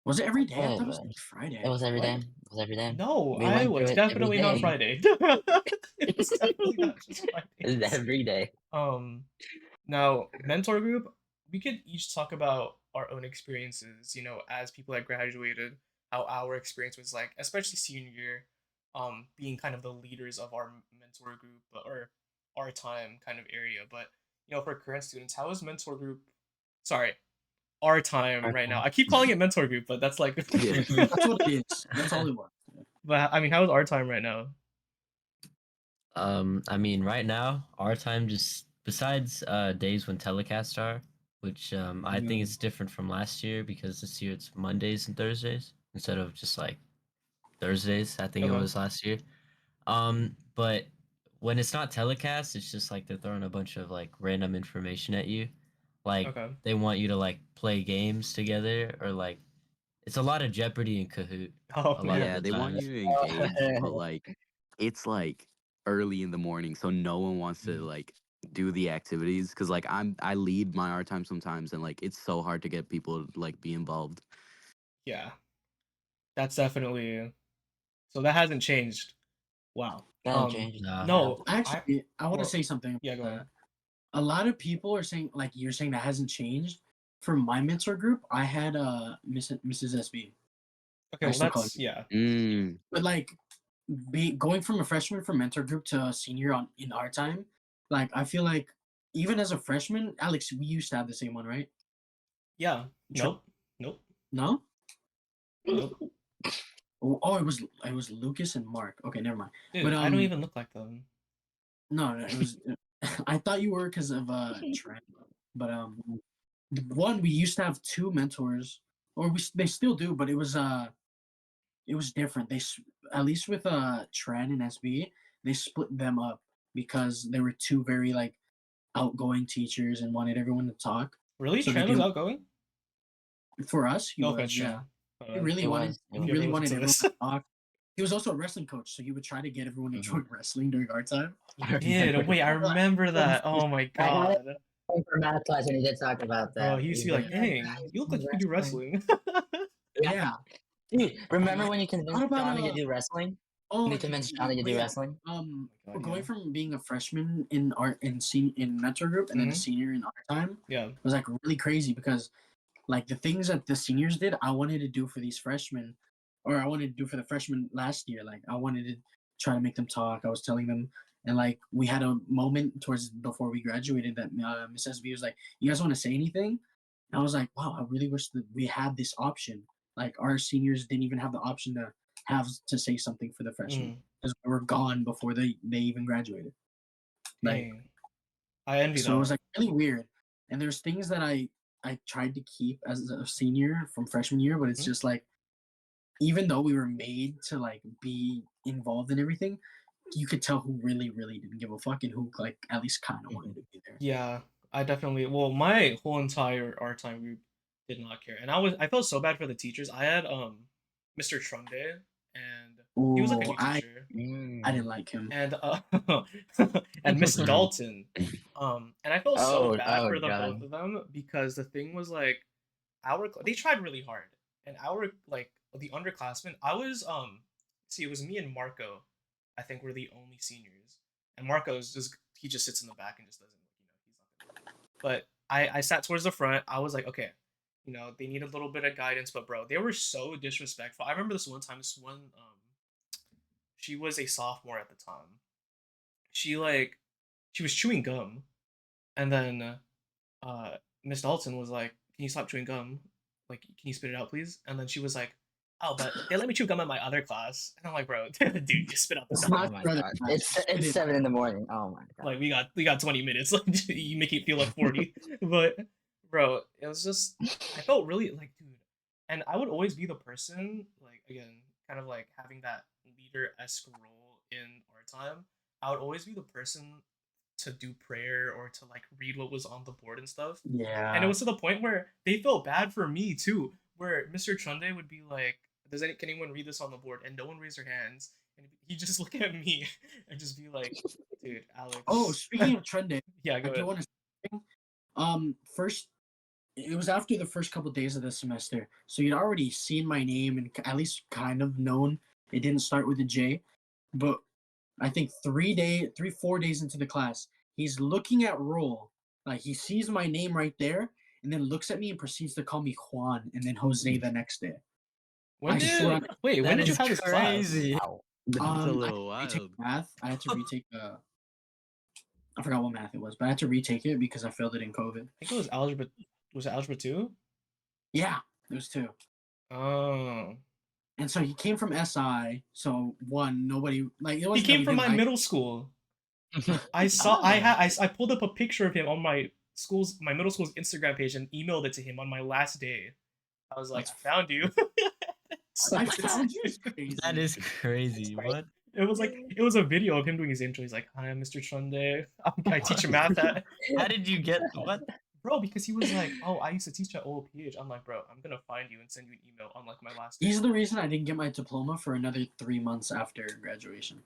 Was it every day? I Yeah, thought it was but like Friday. it was every What? day. It was every day. No, We went through it's it every definitely not day. Friday. It's definitely not just It's Fridays. every day. Now mentor group, we could each talk about our own experiences. As people that graduated, how our experience was like, especially senior year, being kind of the leaders of our mentor group or our time kind of area. But for current students, how is mentor group? Sorry, our time Our right now. time. I keep calling it mentor group, but that's like. Yeah. That's what it is. That's all it was. But I mean, how is our time right now? I mean, right now, our time just besides days when telecasts are, which I think it's different from last year because this year it's Mondays and Thursdays instead of just like Thursdays. I think it Okay. was last year. But when it's not telecast, it's just like they're throwing a bunch of like random information at you. Like Okay. they want you to like play games together or like it's a lot of Jeopardy and Kahoot. Oh A lot Yeah, of the they want times. you to engage, but like it's like early in the morning, so no one wants to like do the activities because like I lead my art time sometimes, and like it's so hard to get people to like be involved. yeah, that's definitely. So that hasn't changed. Wow. Gotta change. Nah. No, Actually, I want to or- say something. yeah, go ahead. A lot of people are saying, like you're saying, that hasn't changed. For my mentor group, I had Mrs. SB. Okay, I well still call that's it. yeah. But like, going from a freshman for mentor group to a senior in our time, like I feel like even as a freshman, Alex, we used to have the same one, right? Yeah. Sure. Nope. No. Nope. Oh, it was Lucas and Mark. Okay, never mind. Dude, But I don't even look like them. no, it was. I thought you were because of Trent. But one we used to have two mentors, or they still do, but it was different. At least with Tran and SB, they split them up because they were two very like outgoing teachers and wanted everyone to talk. Really? So they Tran was did outgoing? for us. He No was, offense, yeah. Tran. He really It wanted. was. He If you really ever listen wanted to everyone this. to talk. He was also a wrestling coach, so he would try to get everyone to join wrestling during our time. He did. Wait, I remember that. Oh my I had it god. for math class, and he did talk about Bro, that. he used to be like, dang, you look like you could do wrestling. Yeah. Dude, remember yeah. when you What convinced about Johnny to do wrestling? Oh, When you convinced Johnny to but do yeah. wrestling? Um, Oh my God, going yeah. from being a freshman in art in mentor group and then a Mhm. senior in art time Yeah. was like really crazy because like the things that the seniors did, I wanted to do for these freshmen, or I wanted to do for the freshmen last year. Like I wanted to try to make them talk. I was telling them, and like we had a moment towards before we graduated that Miss SB was like, "You guys want to say anything?" And I was like, "Wow, I really wish that we had this option. Like our seniors didn't even have the option to have to say something for the freshmen Mm. because we were gone before they even graduated. Like Dang. I envy so it was that. like really weird. And there's things that I tried to keep as a senior from freshman year, but it's Mhm. just like even though we were made to like be involved in everything, you could tell who really, really didn't give a fuck and who like at least kind of wanted to be there. Yeah, I definitely. Well, my whole entire art time group did not care, and I felt so bad for the teachers. I had Mr. Trunde, and he was like a Oh, new teacher, I didn't Mm. like him. and and Miss Dalton, and I felt so bad Oh for the both god. of them because the thing was like they tried really hard, and our like the underclassmen. I was see, it was me and Marco. I think we're the only seniors, and Marco's just he just sits in the back and just doesn't he's not gonna. But I sat towards the front. I was like, okay, they need a little bit of guidance, but bro, they were so disrespectful. I remember this one time. This one she was a sophomore at the time. She like she was chewing gum, and then uh Miss Dalton was like, "Can you stop chewing gum? Like, can you spit it out, please?" And then she was like, "Oh, but they let me chew gum in my other class." And I'm like, "Bro, dude, you spit out the It's gum." not Oh my your other god. class. It's Spit it's it 7 in the morning. Oh my god. Like we got 20 minutes. Like you make it feel like 40. But bro, it was just I felt really like, dude. And I would always be the person, like again, kind of like having that leader-esque role in art time. I would always be the person to do prayer or to like read what was on the board and stuff. And it Yeah. was to the point where they felt bad for me too, where Mr. Chunde would be like, can anyone read this on the board? And no one raised their hands. And he'd just look at me and just be like, dude, Oh, Alex. speaking of trending, Yeah, I go do ahead. want to. First, it was after the first couple days of the semester, so you'd already seen my name and at least kind of known it didn't start with a J. But I think 4 days into the class, he's looking at roll, like he sees my name right there, and then looks at me and proceeds to call me Juan and then Jose the next day. When I swear did wait, when That did you is have this class? crazy. Wow. That's a I had little to retake wild. math. I had to retake I forgot what math it was, but I had to retake it because I failed it in COVID. I think it was algebra. Was it algebra 2? Yeah, it was two. Oh. And so he came from SI. So one, nobody like it He wasn't that came we from didn't my like. middle school. I saw Ah. I pulled up a picture of him on my middle school's Instagram page and emailed it to him on my last day. I was like, That's I found you. I found you is crazy. That is crazy. Right. What? It was a video of him doing his intro. He's like, "Hi, I'm Mr. Chunde. I teach math at." How did you get what? Bro, because he was like, "Oh, I used to teach at OOPH." I'm like, "Bro, I'm gonna find you and send you an email on like my last day." He's the reason I didn't get my diploma for another 3 months after graduation.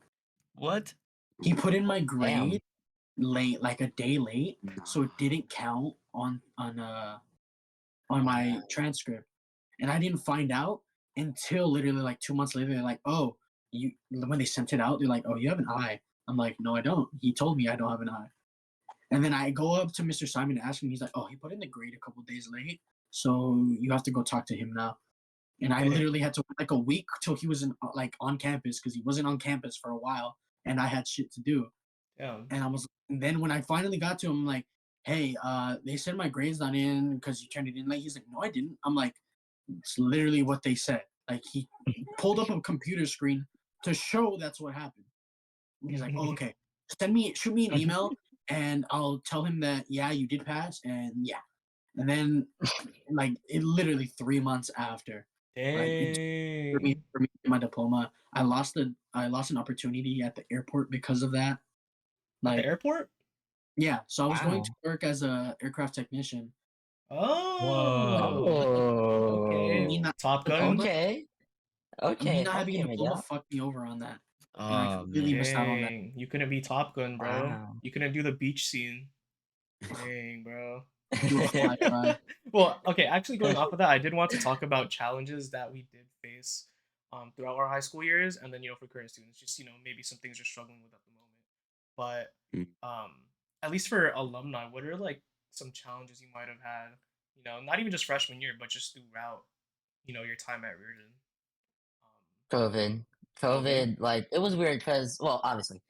What? He put in my Damn. grade late, like a day late, so it Nah. didn't count on Oh my god. transcript, and I didn't find out until literally like 2 months later. They're like, "Oh, you." When they sent it out, they're like, "Oh, you have an I." I'm like, "No, I don't." He told me I don't have an I. And then I go up to Mr. Simon and ask him. He's like, "Oh, he put in the grade a couple days late, so you have to go talk to him now." And I Dang. literally had to wait like a week till he was like on campus because he wasn't on campus for a while, and I had shit to do. Yeah. And then when I finally got to him, I'm like, "Hey, they said my grade's not in because you turned it in late." He's like, "No, I didn't." I'm like, "It's literally what they said." Like he pulled up a computer screen to show that's what happened. And he's like, "Oh, okay. Shoot me an email, and I'll tell him that yeah, you did pass, and yeah." And then like it literally 3 months after, like it Dang. for me to get my diploma, I lost an opportunity at the airport because of that. At the Like airport? yeah, so I was going Wow. to work as a aircraft technician. Oh. Okay. Me Oh. not Top Gun? diploma, Okay. me not having a Okay, diploma Miguel. fucked me over on that, and I Oh completely man. missed out on that. Dang. You couldn't be Top Gun, bro. Wow. You couldn't do the beach scene. Dang, bro. Do a flyby. Well, okay, actually going off of that, I did want to talk about challenges that we did face throughout our high school years, and then for current students, just maybe some things you're struggling with at the moment. But Mm. at least for alumni, what are like some challenges you might have had? Not even just freshman year, but just throughout your time at Reardon. COVID. COVID. COVID, like, it was weird because, well, obviously,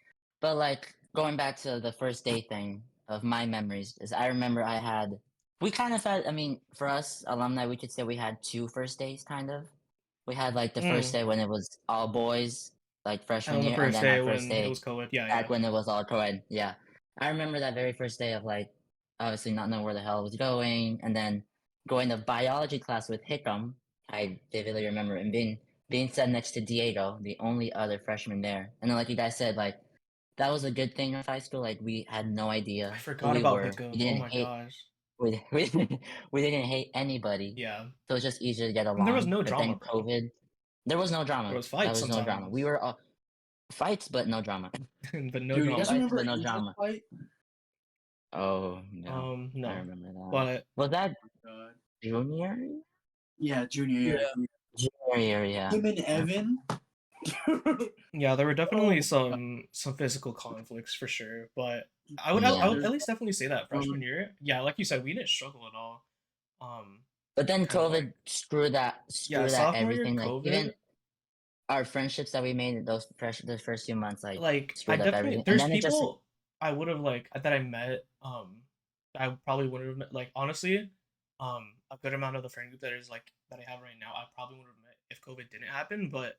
but like going back to the first day thing of my memories is I remember we kind of had, I mean, for us alumni, we could say we had two first days kind of. We had like the first Mm. day when it was all boys, like And freshman on the year, and first then our day first when it day was COVID, yeah, back yeah. when it was all co-ed. Yeah. I remember that very first day of like obviously not knowing where the hell I was going, and then going to biology class with Hickam. I vividly remember and being sat next to Diego, the only other freshman there. And then like you guys said, like that was a good thing of high school. Like we had no idea I who forgot we about were. We Hickam. Oh didn't my hate gosh. we didn't hate anybody. Yeah. So it was just easier to get And there was along. no But drama, then bro. COVID, there was no There drama. was There fights was no drama. We sometimes, were all fights, but no drama. but no Dude, you guys drama. Fights, remember but no Angel's drama. fight? Oh no, I No, remember that. but Was that God. junior? Yeah, junior Yeah. year. Junior year, yeah. Him and Evan. yeah, there were Oh definitely my some physical conflicts for sure. But I would Yeah. I would There's at least definitely say that freshman one. year, yeah, like you said, we didn't struggle at all. But then Kind of COVID like screwed yeah, that sophomore year everything. Like even COVID, our friendships that we made those first few months, like like I screwed up definitely everything. And there's then it just people I would have like that I met I probably would have met like honestly a good amount of the friend group that I have right now I probably would have met if COVID didn't happen, but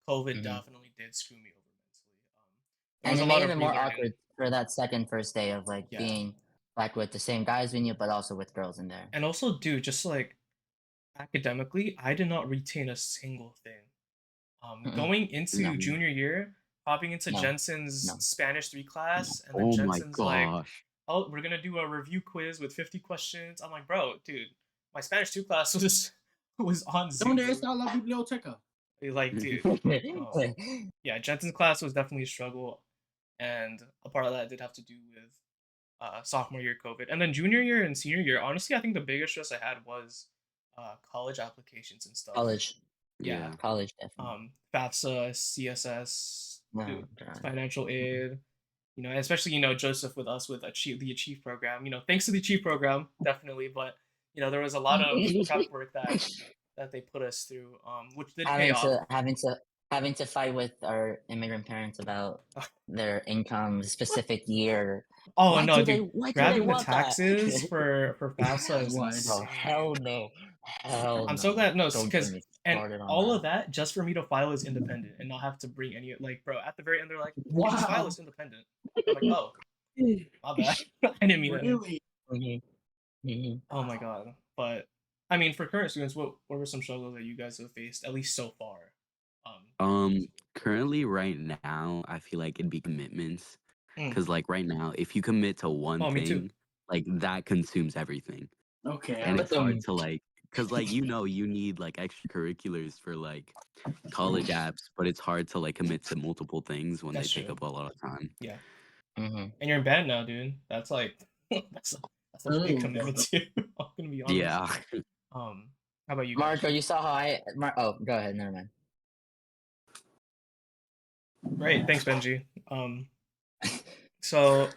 COVID Mhm. definitely did screw me over mentally. There and was it a lot made it of even more relearning. awkward for that second first day of like Yeah. being like with the same guys we knew, but also with girls in there. And also, dude, just like academically, I did not retain a single thing. Mm-mm. Going No, into junior year, hopping into no, Jensen's no, Spanish 3 no. class, and then Oh my Jensen's like, gosh. "Oh, we're gonna do a review quiz with 50 questions." I'm like, "Bro, dude, my Spanish 2 class was on ¿Dónde Zoom." está la biblioteca? Like, dude, yeah, Jensen's class was definitely a struggle, and a part of that did have to do with sophomore year COVID, and then junior year and senior year. Honestly, I think the biggest stress I had was college applications and stuff. college, Yeah, Yeah. college definitely. FAFSA, CSS, No, dude, God. financial aid. And especially Joseph with us with the Achieve program. Thanks to the Achieve program, definitely. But there was a lot of prep work that they put us through, which did pay off. Having to fight with our immigrant parents about their income specific year. Oh no, dude, Why do they grabbing the want that? taxes for FAFSA is Why? Oh insane. hell no. Hell I'm so no. glad no, Don't get because me and started on all that. of that just for me to file as independent and not have to bring any like, bro. At the very end, they're like, "You can just file Wow. as independent." I'm like, "Oh, God. my bad. I didn't mean it." Really? Mhm, mhm. Oh my god. But I mean, for current students, what were some struggles that you guys have faced at least so far? Currently right now, I feel like it'd be commitments. Mm. Cause like right now, if you commit to one Oh, me too. thing, like that consumes everything. Okay. And But it's hard to like cause like you need like extracurriculars for like college apps, but it's hard to like commit to multiple things when they That's take true. up a lot of time. Yeah, Mhm. and you're in band now, dude. That's like that's a big Oh. commitment too. I'm gonna be honest. Yeah. How about you guys? Marco, you saw how oh, go ahead, never mind. Great, thanks, Benji. So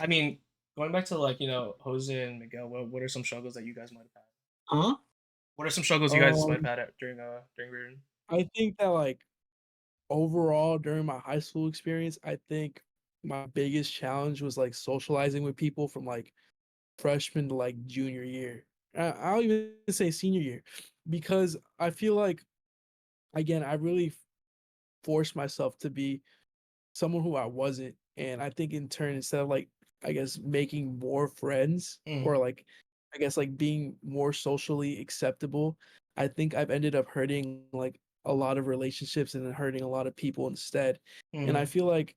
I mean, going back to like Jose and Miguel, what are some struggles that you guys might have had? Huh? What are some struggles you guys might Um, have had during Reardon? I think that like overall during my high school experience, I think my biggest challenge was like socializing with people from like freshman to like junior year. I'll even say senior year, because I feel like again I really forced myself to be someone who I wasn't, and I think in turn instead of like I guess making more friends Mm, or like I guess like being more socially acceptable, I think I've ended up hurting like a lot of relationships and then hurting a lot of people instead. And I mm, feel like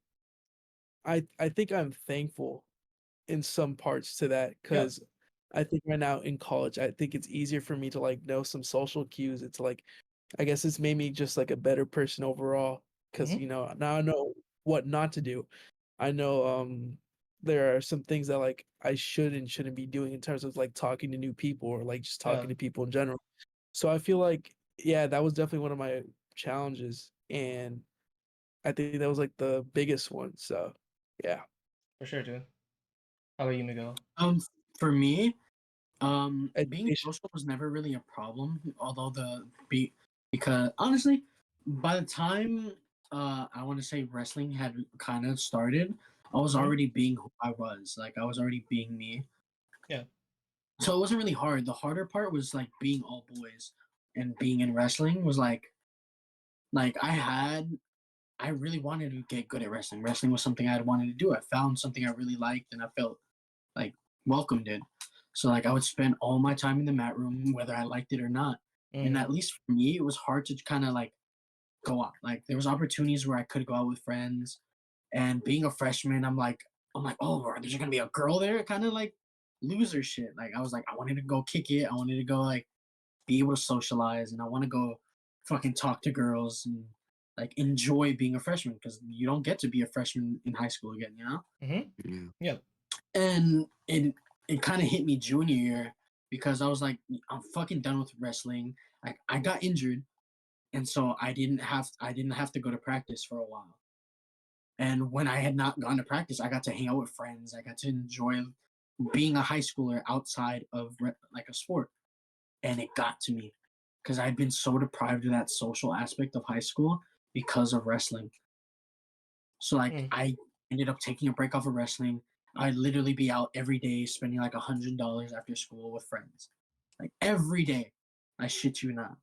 I think I'm thankful in some parts to that yep. because I think right now in college, I think it's easier for me to like know some social cues. It's like I guess it's made me just like a better person overall because Hmm. now I know what not to do. I know there are some things that like I should and shouldn't be doing in terms of like talking to new people or like just Yeah. talking to people in general. So I feel like yeah, that was definitely one of my challenges, and I think that was like the biggest one. So yeah. For sure, dude. How about you, Miguel? For me, being Education. social was never really a problem. Although because honestly, by the time I want to say wrestling had kind of started, I was Mhm. already being who I was. Like I was already being me. Yeah. So it wasn't really hard. The harder part was like being all boys and being in wrestling was like I really wanted to get good at wrestling. Wrestling was something I had wanted to do. I found something I really liked and I felt like welcomed in. So like I would spend all my time in the mat room, whether I liked it or not. And Mm. at least for me, it was hard to kind of like go out. Like there was opportunities where I could go out with friends. And being a freshman, I'm like, oh, there's gonna be a girl there, kind of like loser shit. Like I was like, I wanted to go kick it. I wanted to go like be able to socialize, and I want to go fucking talk to girls and like enjoy being a freshman because you don't get to be a freshman in high school again, you know. Mhm. Yeah. Yeah. And it kind of hit me junior year because I was like, I'm fucking done with wrestling. Like I got injured, and so I didn't have to go to practice for a while. And when I had not gone to practice, I got to hang out with friends. I got to enjoy being a high schooler outside of like a sport. And it got to me because I'd been so deprived of that social aspect of high school because of wrestling. So like Mm. I ended up taking a break off of wrestling. I'd literally be out every day spending like $100 after school with friends. Like every day. I shit you not.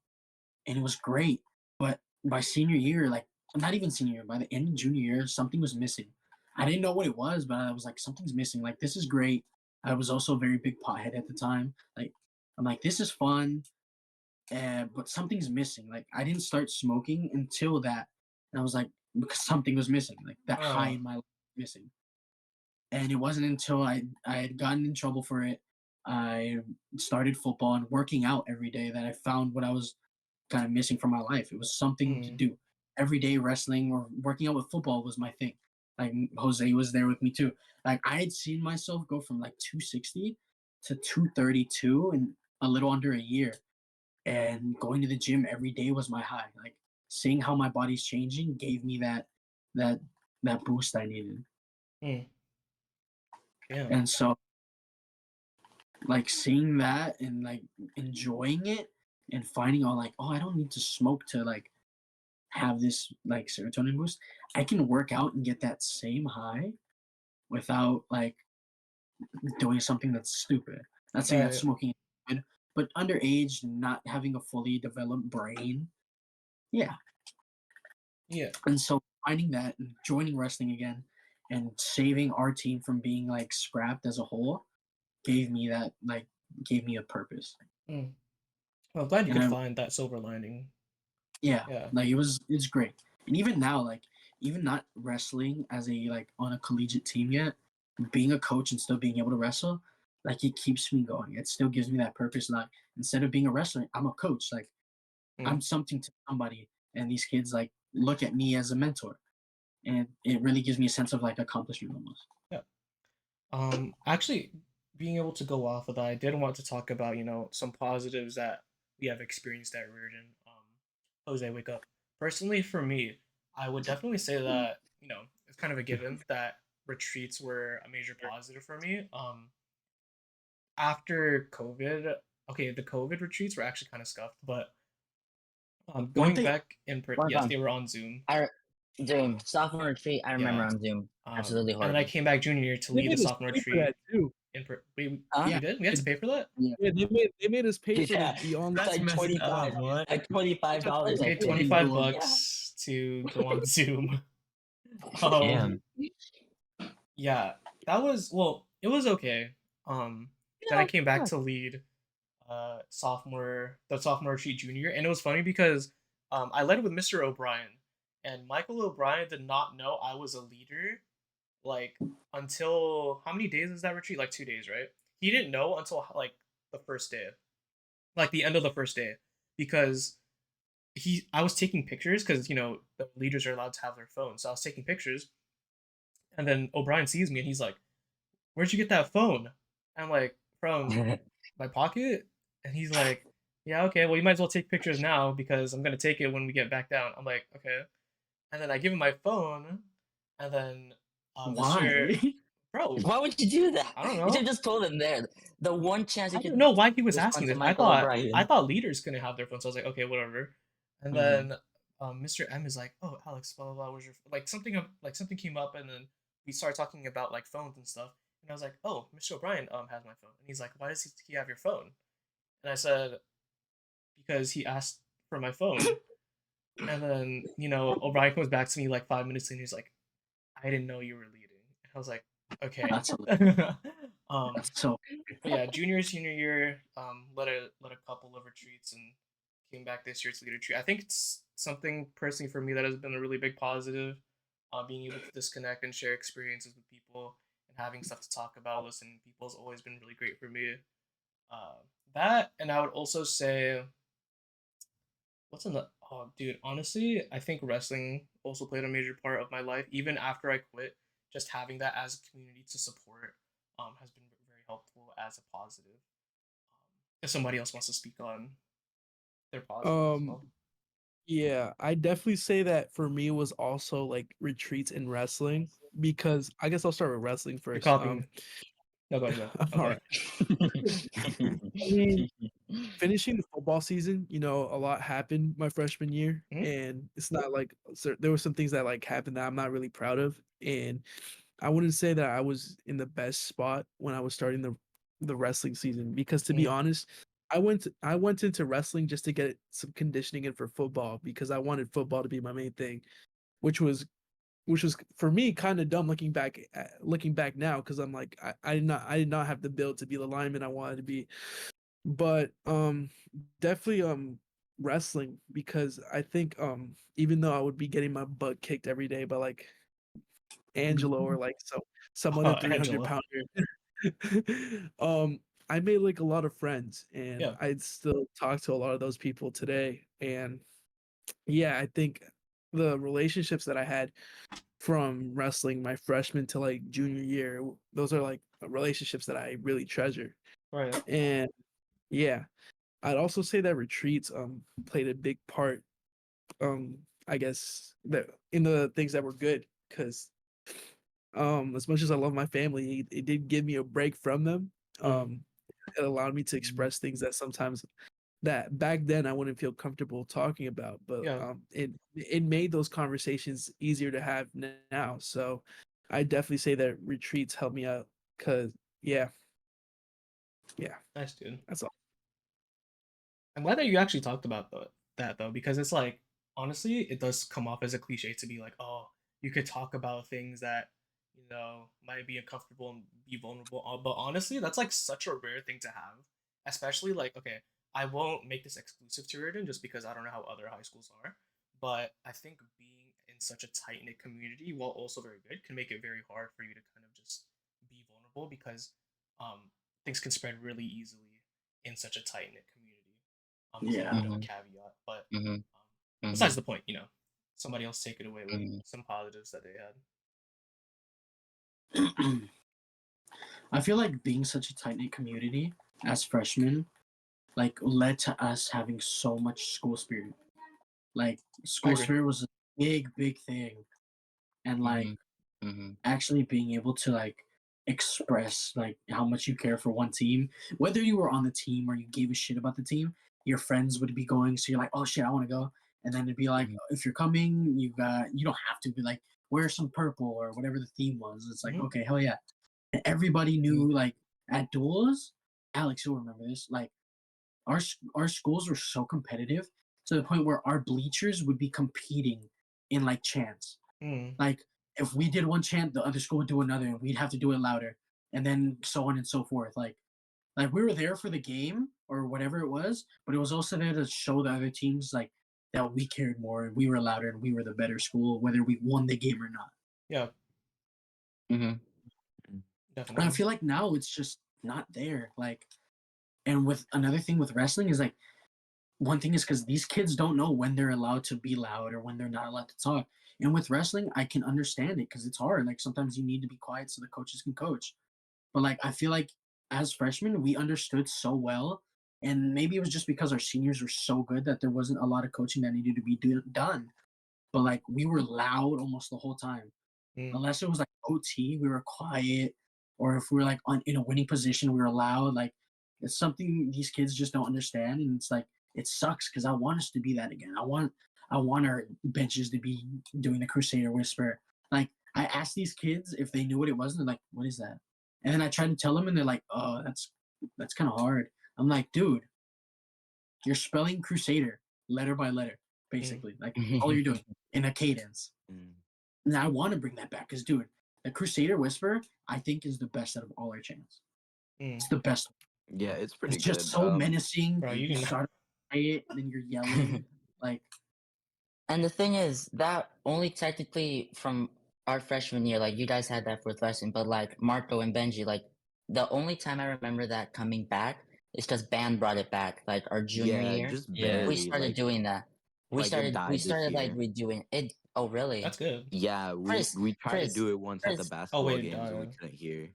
And it was great. But by senior year, like not even senior year, by the end of junior year, something was missing. I didn't know what it was, but I was like, something's missing. Like this is great. I was also a very big pothead at the time. Like I'm like, this is fun, but something's missing. Like I didn't start smoking until that, and I was like, because something was missing. Like that high Oh. in my life was missing. And it wasn't until I had gotten in trouble for it, I started football and working out every day that I found what I was kind of missing from my life. It was something to Mm. do. Every day wrestling or working out with football was my thing. Like Jose was there with me too. Like I had seen myself go from like 260 to 232 in a little under a year. And going to the gym every day was my high. Like seeing how my body's changing gave me that that boost I needed. Mm. Damn. And so like seeing that and like enjoying it and finding out like, oh, I don't need to smoke to like have this like serotonin boost. I can work out and get that same high without like doing something that's stupid. Not saying that Right. smoking is good, but underage, not having a fully developed brain. Yeah. Yeah. And so finding that and joining wrestling again and saving our team from being like scrapped as a whole gave me a purpose. Mm. Well, I'm glad you And could I find that silver lining. yeah, Yeah. like it's great. And even now, like even not wrestling as a like on a collegiate team yet, being a coach and still being able to wrestle, like it keeps me going. It still gives me that purpose. Like instead of being a wrestler, I'm a coach. Like Mm. I'm something to somebody, and these kids like look at me as a mentor, and it really gives me a sense of like accomplishment almost. Yeah. Actually, being able to go off of that, I did want to talk about, some positives that we have experienced at Reardon. Jose, wake up. Personally, for me, I would definitely say that, it's kind of a given that retreats were a major positive for me. After COVID, okay, the COVID retreats were actually kind of scuffed, but Weren't going they? back in, Work yes, on they were on Zoom. Zoom sophomore retreat. I remember Yeah. on Zoom. Absolutely And then I horrible. came back junior year to They lead a made us sophomore pay for retreat. that too. Huh? We Yeah. did? We had to pay for that? Yeah. Yeah, they made us pay for Yeah, the online. it's That's like messed 25, up. What? like $25, We I paid Yeah. think. 25 Yeah. bucks to go on Zoom. Um, Damn. yeah, that was, well, it was okay. Um, then I Yeah, came back to lead the sophomore retreat junior, and it was funny because I led with Mr. O'Brien, and Michael O'Brien did not know I was a leader like until how many days is that retreat? Like 2 days, right? He didn't know until like the first day, like the end of the first day, because I was taking pictures because the leaders are allowed to have their phones, so I was taking pictures, and then O'Brien sees me and he's like, where'd you get that phone? I'm like, from my pocket. And he's like, yeah, okay, well, you might as well take pictures now because I'm gonna take it when we get back down. I'm like, okay. And then I give him my phone, and then Mr. Why? Bro, Why would you do that? I don't You should know. have just told him there. The one chance you I could didn't know why he was respond asking to this. Michael I O'Brien. thought leaders couldn't have their phones. So I was like, okay, whatever. And Mhm. then Mr. M is like, oh, Alex, blah blah blah. Where's your like something like something came up, and then we started talking about like phones and stuff. And I was like, oh, Mr. O'Brien has my phone, and he's like, why does he have your phone? And I said, because he asked for my phone. And then O'Brien comes back to me like 5 minutes and he's like, I didn't know you were leading. And I was like, okay. That's um, that's so. but yeah, junior, senior year, led a couple of retreats and came back this year to lead a retreat. I think it's something personally for me that has been a really big positive. Being able to disconnect and share experiences with people and having stuff to talk about, listening to people has always been really great for me. Uh, that, and I would also say, what's in the oh dude, honestly, I think wrestling also played a major part of my life. Even after I quit, just having that as a community to support has been very helpful as a positive. If somebody else wants to speak on their positives as Um, well. yeah, I definitely say that for me was also like retreats in wrestling because I guess I'll start with wrestling You're first. copying me. No, go ahead, go. I'm All playing. right. I mean, finishing the football season, a lot happened my freshman year, Mhm. and it's not like there were some things that like happened that I'm not really proud of, and I wouldn't say that I was in the best spot when I was starting the wrestling season because to be Mhm. honest, I went into wrestling just to get some conditioning in for football because I wanted football to be my main thing, which was which was for me kind of dumb looking back now because I'm like I did not have the build to be the lineman I wanted to be, but definitely wrestling because I think even though I would be getting my butt kicked every day by like Angelo or like some other 300 Angela. pounder. um, I made like a lot of friends and Yeah. I'd still talk to a lot of those people today. And yeah, I think the relationships that I had from wrestling my freshman to like junior year, those are like relationships that I really treasure. Right. And yeah, I'd also say that retreats played a big part I guess that in the things that were good because as much as I love my family, it did give me a break from them. Mm. Um, it allowed me to express things that sometimes that back then I wouldn't feel comfortable talking about, but Yeah. it made those conversations easier to have now. So I definitely say that retreats help me out because yeah, yeah, Nice, dude. that's all. I'm glad that you actually talked about that though, because it's like honestly, it does come off as a cliche to be like, oh, you could talk about things that might be uncomfortable and be vulnerable. But honestly, that's like such a rare thing to have, especially like okay, I won't make this exclusive to Reardon just because I don't know how other high schools are, but I think being in such a tight knit community, while also very good, can make it very hard for you to kind of just be vulnerable because um, things can spread really easily in such a tight knit community is a little Yeah. bit of a Mhm, caveat. But mhm, besides mhm, the point, somebody else take it away with mhm, some positives that they had. I feel like being such a tight knit community as freshmen, like, led to us having so much school spirit. Like, I school agree. spirit was a big thing, and like mhm, mhm, actually being able to like express like how much you care for one team, whether you were on the team or you gave a shit about the team, your friends would be going, so you're like, oh shit, I want to go, and then it'd be like, mhm, if you're coming, you don't have to be like, wear some purple or whatever the theme was. It's like, Hmm. okay, hell yeah. And everybody mhm, knew, like, at duels, Alex, you'll remember this, like our schools were so competitive to the point where our bleachers would be competing in like chants. Mm. Like, if we did one chant, the other school would do another, and we'd have to do it louder, and then so on and so forth. Like we were there for the game or whatever it was, but it was also there to show the other teams like that we cared more and we were louder and we were the better school, whether we won the game or not. Yeah, mhm, And I definitely. feel like now it's just not there. Like, and with another thing with wrestling is like, one thing is because these kids don't know when they're allowed to be loud or when they're not allowed to talk. And with wrestling, I can understand it because it's hard. Like, sometimes you need to be quiet so the coaches can coach. But like I feel like as freshmen we understood so well, and maybe it was just because our seniors were so good that there wasn't a lot of coaching that needed to be done. But like we were loud almost the whole time. Mm. Unless it was like OT, we were quiet, or if we were like in a winning position, we were loud. Like it's something these kids just don't understand, and it's like it sucks because I want us to be that again. I want our benches to be doing the Crusader Whisper. Like I asked these kids if they knew what it was, and they're like, "What is that?" And then I tried to tell them, and they're like, "Oh, that's kind of hard." I'm like, "Dude, you're spelling Crusader letter by letter, basically. Like all you're doing in a cadence." Mm. And I want to bring that back because, dude, the Crusader Whisper, I think, is the best out of all our chants. Mm. It's the best. Yeah, it's pretty It's just good. so menacing. Bro, you You do not. start to say it, and then you're yelling. Like, And the thing is, that only technically from our freshman year, like you guys had that fourth lesson, but like Marco and Benji, like the only time I remember that coming back is because band brought it back. Like our junior Yeah, year, just Yeah. we barely. started doing that. We Like it started died this like year. redoing it. Oh really? That's good. Yeah, Chris, we tried to Chris, do it once at the Chris, Oh basketball wait, games and we yeah. couldn't hear.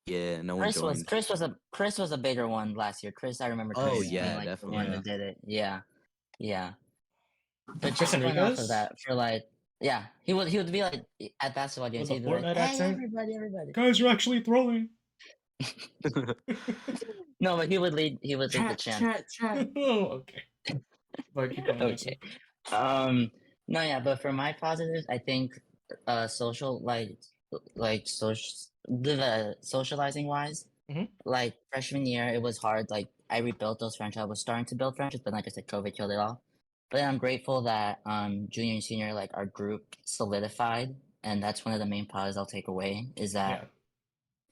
Yeah, no one joined. Chris was a bigger one last year. Chris, I remember Oh Chris Yeah. being yeah, like the one definitely. that did it. Yeah, yeah. But Chris just going off of Enriquez that, for like, yeah, he would be like at basketball games, with a he'd be like, Fortnite "Hey, accent. everybody!" Guys, you're actually throwing. No, but he would lead the chant. chat. Oh, okay. But keep going, Jesse. Okay. No, yeah, but for my positives, I think social socializing wise, Mhm. like freshman year, it was hard. Like I rebuilt those friendships. I was starting to build friendships, but like I said, COVID killed it all. But then I'm grateful that junior and senior, like our group solidified, and that's one of the main positives I'll take away is that Yeah.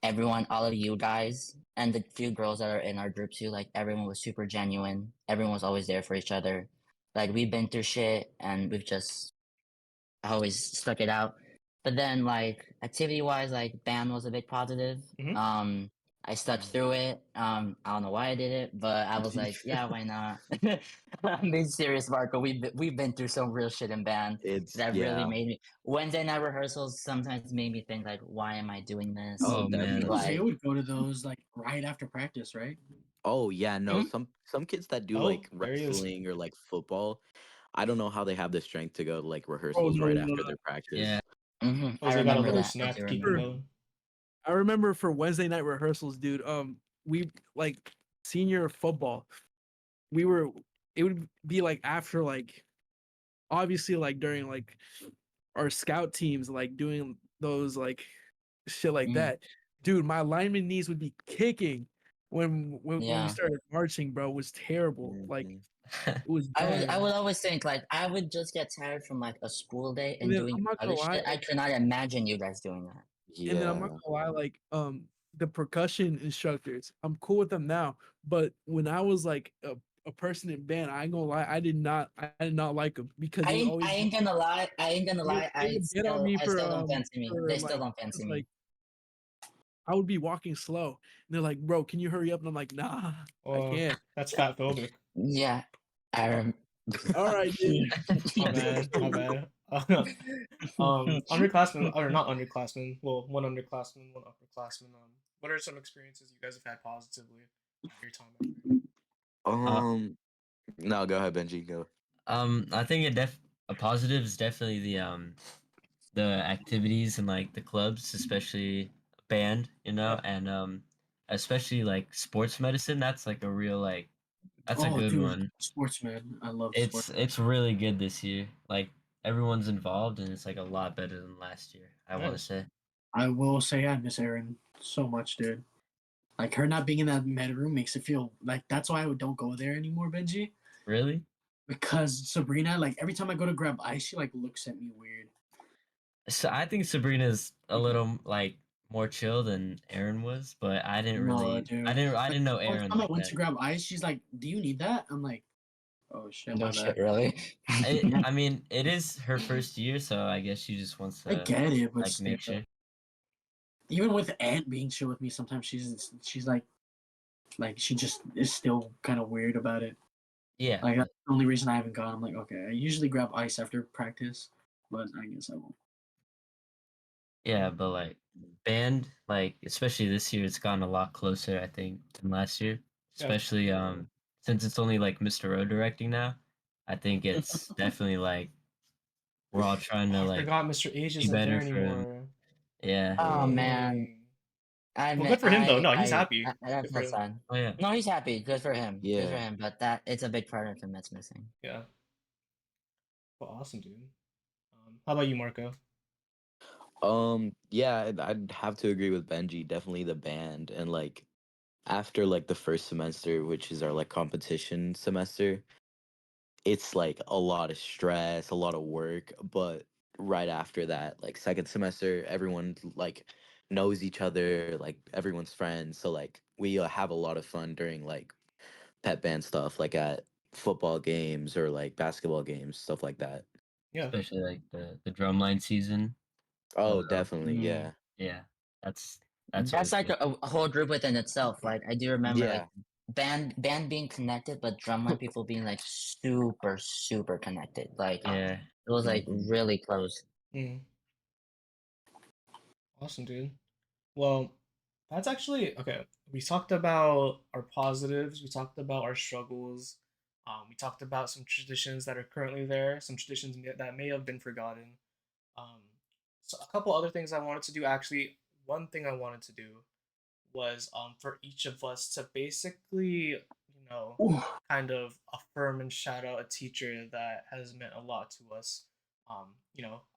everyone, all of you guys, and the few girls that are in our group too, like everyone was super genuine. Everyone was always there for each other. Like we've been through shit and we've just always stuck it out. But then like activity wise, like band was a big positive. Mhm. I stuck through it. I don't know why I did it, but I was like, yeah, why not? I'm being serious, Marco. We've been through some real shit in band It's that really yeah. made me. Wednesday night rehearsals sometimes made me think like, why am I doing this? Oh, Me and man. Jose Like, would go to those like right after practice, right? Oh yeah, no. Mhm. Some kids that do Oh, like there he is. wrestling or like football, I don't know how they have the strength to go to like Oh rehearsals no, right no, after no. their Yeah. practice. I Jose got a remember little that. I snap do keeping remember. going. I remember for Wednesday night rehearsals, dude. We like senior football. We were. It would be like after like, obviously like during like our scout teams, like doing those like shit like Mhm. that. Dude, my lineman knees would be kicking when we Yeah. started marching, bro. It was terrible. Like Mhm. it was I bad. would always think like I would just get tired from like a school day And and then doing I'm not other gonna lie, shit. I could not imagine you guys doing that. and then I'm not Yeah. gonna lie, like the percussion instructors, I'm cool with them now. But when I was like a person in band, I ain't gonna lie, I did not like them because they would always I ain't gonna lie. I ain't gonna lie. they would get on me I still don't fancy me. for They still like don't fancy just me. like I would be walking slow and they're like, bro, can you hurry up? And I'm like, nah, I can't. That's fat phobic. Yeah. I rem- All right, dude. My bad. My bad. Underclassmen or not underclassmen. Well, one underclassman, one upperclassman. What are some experiences you guys have had positively at your time up here? Uh, No, go ahead, Benji. Go. I think a positive is definitely the activities and like the clubs, especially band, Yeah. and especially like sports medicine. That's like a real like that's a Oh, good dude, one. sportsman. I love sports. It's really good this year. Like everyone's involved and it's like a lot better than last year. I want to Nice. say. I will say I miss Erin so much, dude. Like her not being in that med room makes it feel like that's why I don't go there anymore, Benji. Really? Because Sabrina, like every time I go to grab ice, she like looks at me weird. So I think Sabrina's a little like more chill than Aaron was, but No, dude. I Like didn't know one Aaron time I like went that. to grab ice, she's like, "Do you need that?" I'm like, "Oh shit, No my shit, bad." really. I mean, it is her first year, so I guess she just wants I to get it, but like still, make sure. even with Aunt being chill with me, sometimes she's like she just is still kind of weird about it. Yeah, Like that's the only reason I haven't gone. I'm like, okay, I usually grab ice after practice, but I guess I won't. yeah, but like band, like especially this year, it's gotten a lot closer, I think, than last year. Yeah. Especially since it's only like Mr. Rowe directing now. I think it's definitely like we're all trying to I like forgot Mr. H be isn't there better for him. anymore. Yeah. Oh man, Dang. Well, good for him though. No, he's happy. Good for that's him. fine. Oh yeah. No, he's happy. Good for him. Good for Yeah. him. But that it's a big part of him that's missing. Yeah. Well, awesome, dude. How about you, Marco? Yeah, I'd have to agree with Benji. Definitely the band, and like after like the first semester, which is our like competition semester, it's like a lot of stress, a lot of work. But right after that, like second semester, everyone like knows each other, like everyone's friends. So like we have a lot of fun during like pep band stuff, like at football games or like basketball games, stuff like that. Yeah. Especially like the drumline season. Oh, Uh, definitely, Mm. yeah, yeah. That's That's always like good. a whole group within itself. Like I do remember like yeah. band being connected, but drumline people being like super connected. Like Yeah. it was like Mhm. really close. Mm. Awesome, dude. Well, that's actually okay. We talked about our positives. We talked about our struggles. We talked about some traditions that are currently there. Some traditions that may have been forgotten. Um, so a couple other things I wanted to do. Actually, one thing I wanted to do was for each of us to basically, Ooh. kind of affirm and shout out a teacher that has meant a lot to us.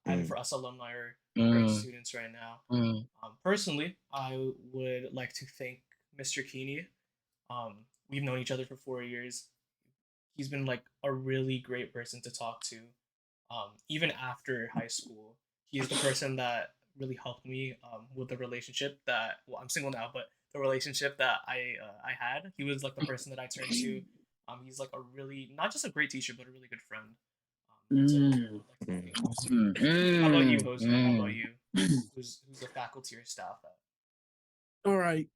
Either Mm. for us alumni or current Mm, students right now. mm, Personally, I would like to thank Mr. Keeney. We've known each other for 4 years. He's been like a really great person to talk to. Even after high school, he's the person that really helped me with the relationship that, well, I'm single now, but the relationship that I had. He was like the person that I turned to. He's like a really, not just a great teacher, but a really good friend. So Mm. I'd like to Mm. thank Mr. mm, Keeney. How about you, mm, Jose? How about mm. you? Who's a faculty or staff that? All right.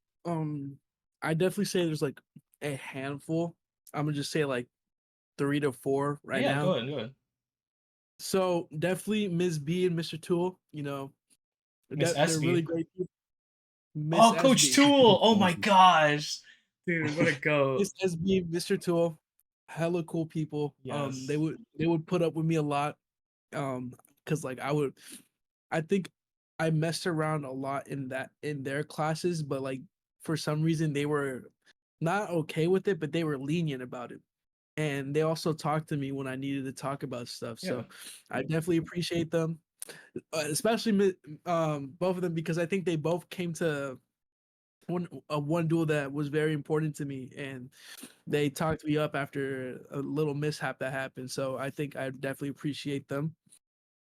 I definitely say there's like a handful. I'm gonna just say like 3 to 4 right Yeah, now. go ahead. So definitely Ms. B and Mr. Tool. Miss They're really SB. great people. Miss Oh, Coach SB, Tool. Oh my Mhm. gosh, dude, what a goat. Miss SB, Mr. Tool, hella cool people. Yes. They would put up with me a lot. Because like I think I messed around a lot in their classes, but like for some reason they were not okay with it, but they were lenient about it. And they also talked to me when I needed to talk about stuff. Yeah. So I definitely appreciate them, especially both of them because I think they both came to one duel that was very important to me, and they talked me up after a little mishap that happened. So I think I definitely appreciate them.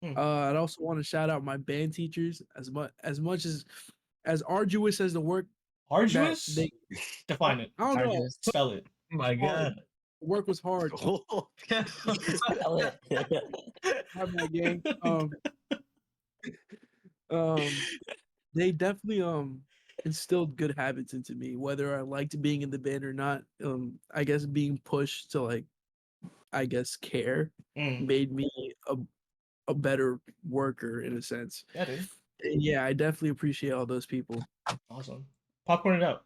Hmm. I'd also want to shout out my band teachers as much as arduous as the work that Arduous? they I, Define it. I don't know. Arduous. Spell it. Oh my Hard. god. The work was hard. Spell it. Hard, my gang. Um, they definitely instilled good habits into me, whether I liked being in the band or not. I guess being pushed to like, I guess care Mm. made me a better worker in a sense. Yeah, dude. And yeah, I definitely appreciate all those people. Awesome. Popcorn it up.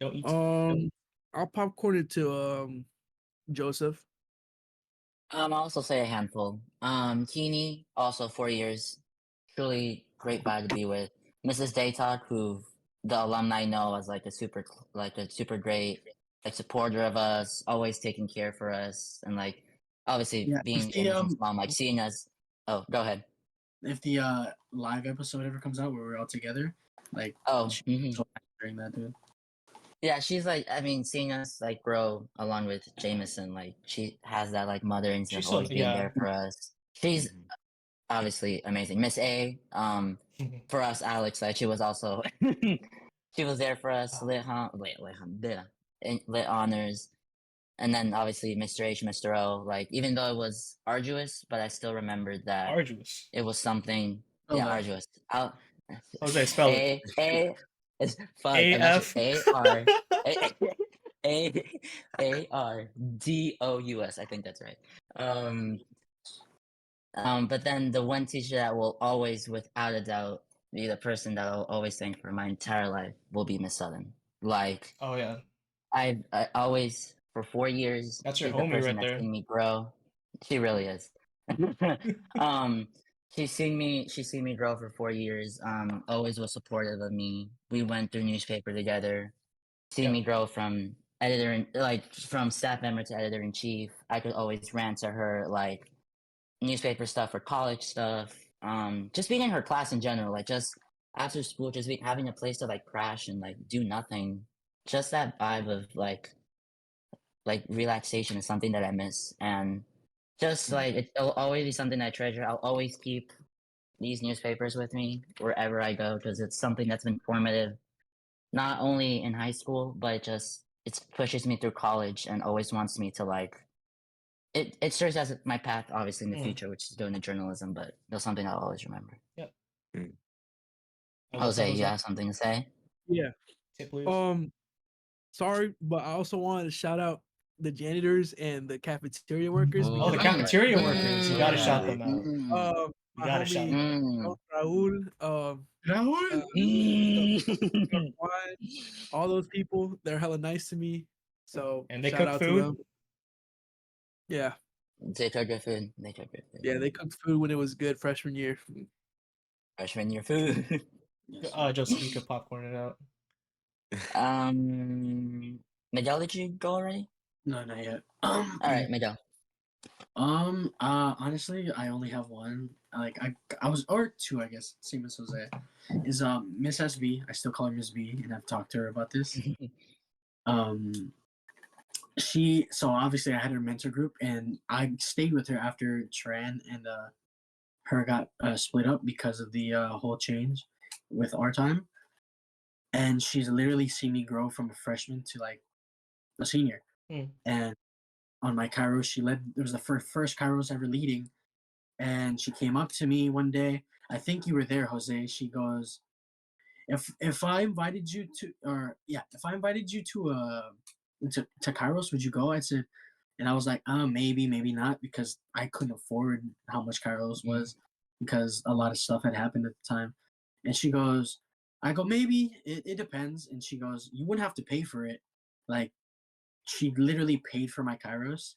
Don't eat. Um, I'll popcorn it to Joseph. I'll also say a handful. Keeney, also 4 years. Truly great guy to be with. Mrs. Daytalk, who the alumni know as like a super great like supporter of us, always taking care for us, and like obviously Yeah. being Jameson's mom, like seeing us. Oh, go ahead. If the live episode ever comes out where we're all together, like Oh, she's mhm. so happy during that, dude. Yeah, she's like, I mean, seeing us like grow along with Jameson, like she has that like mother instinct She's of so, always being yeah. there for us. She's Mhm. obviously amazing. Miss A, for us, Alex, like she was also she was there for us, lit honors, and then obviously Mr. H, Mr. O. Like even though it was arduous, but I still remembered that Arduous. it was something. Oh, Yeah, that. arduous. I'll, Jose, spell it. A is fuck. I'm not sure. AF. A Ardous. I think that's right. But then the one teacher that will always, without a doubt, be the person that I'll always thank for my entire life will be Miss Southern. Like Oh yeah, I always for 4 years that's your she's the homie person right that's there. seen me grow. She really is. um she's seen me grow for 4 years. Always was supportive of me. We went through newspaper together. Seen Yep. me grow from from staff member to editor in chief. I could always rant to her like newspaper stuff or college stuff. Just being in her class in general, like just after school, just having a place to like crash and like do nothing. Just that vibe of like relaxation is something that I miss, and just like it'll always be something I treasure. I'll always keep these newspapers with me wherever I go because it's something that's been formative, not only in high school, but it pushes me through college and always wants me to like it serves as my path obviously in the Mm. future, which is going to journalism, but that's something I'll always remember. Yep. Mm. What's up, Jose, you Jose? have something to say? Yeah. Tip, please. Sorry, but I also wanted to shout out the janitors and the cafeteria workers Oh, Oh, the because I cafeteria workers. You gotta shout yeah. them out. um You my gotta shout homie them out. Raul, Raul? Juan, all those people, they're hella nice to me. So And they shout cook out food? to them. Yeah. They cook good food. They cook good food. Yeah, they cooked food when it was good freshman year. Freshman year food. Just you could popcorn it out. Miguel, did you go already? No, not yet. All right, Miguel. Honestly, I only have one. Like I was or two, I guess, same as Jose. Is Miss SB. I still call her Miss B, and I've talked to her about this. So obviously I had her mentor group, and I stayed with her after Tran and her got split up because of the whole change with our time, and she's literally seen me grow from a freshman to like a senior. Mm. And on my Kairos, she led. It was the first Kairos ever leading, and she came up to me one day. I think you were there, Jose. She goes, "If I invited you to, or yeah, if I invited you to Kairos, would you go?" I said, and I was like, maybe, maybe not, because I couldn't afford how much Kairos was because a lot of stuff had happened at the time. And she goes, I go, maybe, it depends. And she goes, you wouldn't have to pay for it. Like, she literally paid for my Kairos,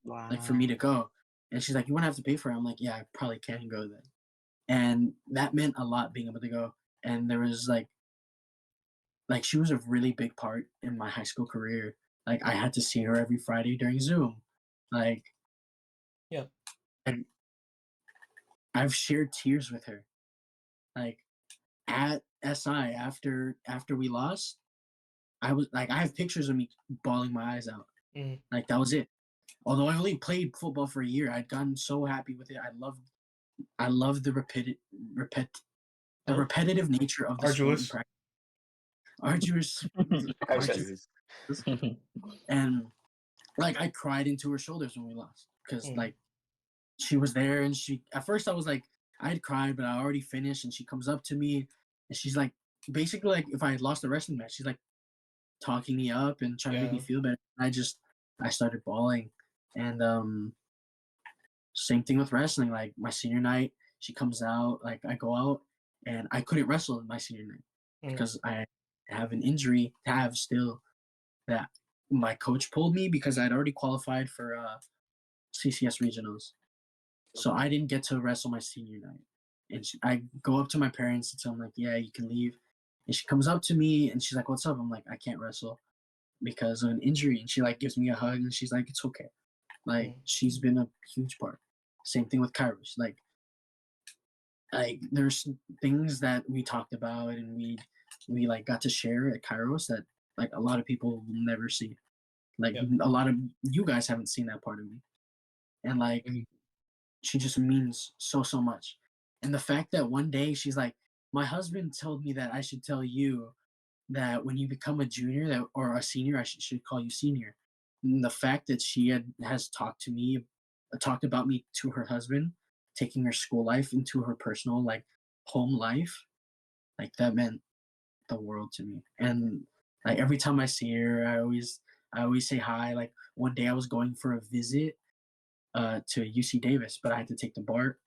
Wow. like for me to go. And she's like, you wouldn't have to pay for it. I'm like, yeah, I probably can go then. And that meant a lot being able to go. And there was like she was a really big part in my high school career. Like I had to see her every Friday during Zoom. Like, Yeah. and I've shared tears with her. Like at SI after we lost, I was like, I have pictures of me bawling my eyes out. Mm. Like that was it. Although I only played football for a year, I'd gotten so happy with it. I loved the repetitive nature of the sport and Arduous. practice. Arduous, Arduous. and like I cried into her shoulders when we lost because like she was there, and she at first I was like I'd cried, but I already finished, and she comes up to me and she's like basically like if I had lost the wrestling match, she's like talking me up and trying to make me feel better. I started bawling, and same thing with wrestling. Like my senior night, she comes out, like I go out, and I couldn't wrestle my senior night because I have an injury to have still that my coach pulled me because I'd already qualified for CCS regionals. So I didn't get to wrestle my senior night. And I go up to my parents and tell them like, yeah, you can leave. And she comes up to me and she's like, what's up? I'm like, I can't wrestle because of an injury. And she like gives me a hug and she's like, it's okay. Like she's been a huge part. Same thing with Kairos. Like there's things that we talked about and we like got to share at Kairos that like a lot of people will never see. Like a lot of you guys haven't seen that part of me. And like she just means so much. And the fact that one day she's like, my husband told me that I should tell you that when you become a junior or a senior, I should call you senior. And the fact that she has talked about me to her husband, taking her school life into her personal like home life, like that meant the world to me. And like every time I see her, I always say hi. Like one day I was going for a visit to UC Davis, but I had to take the BART.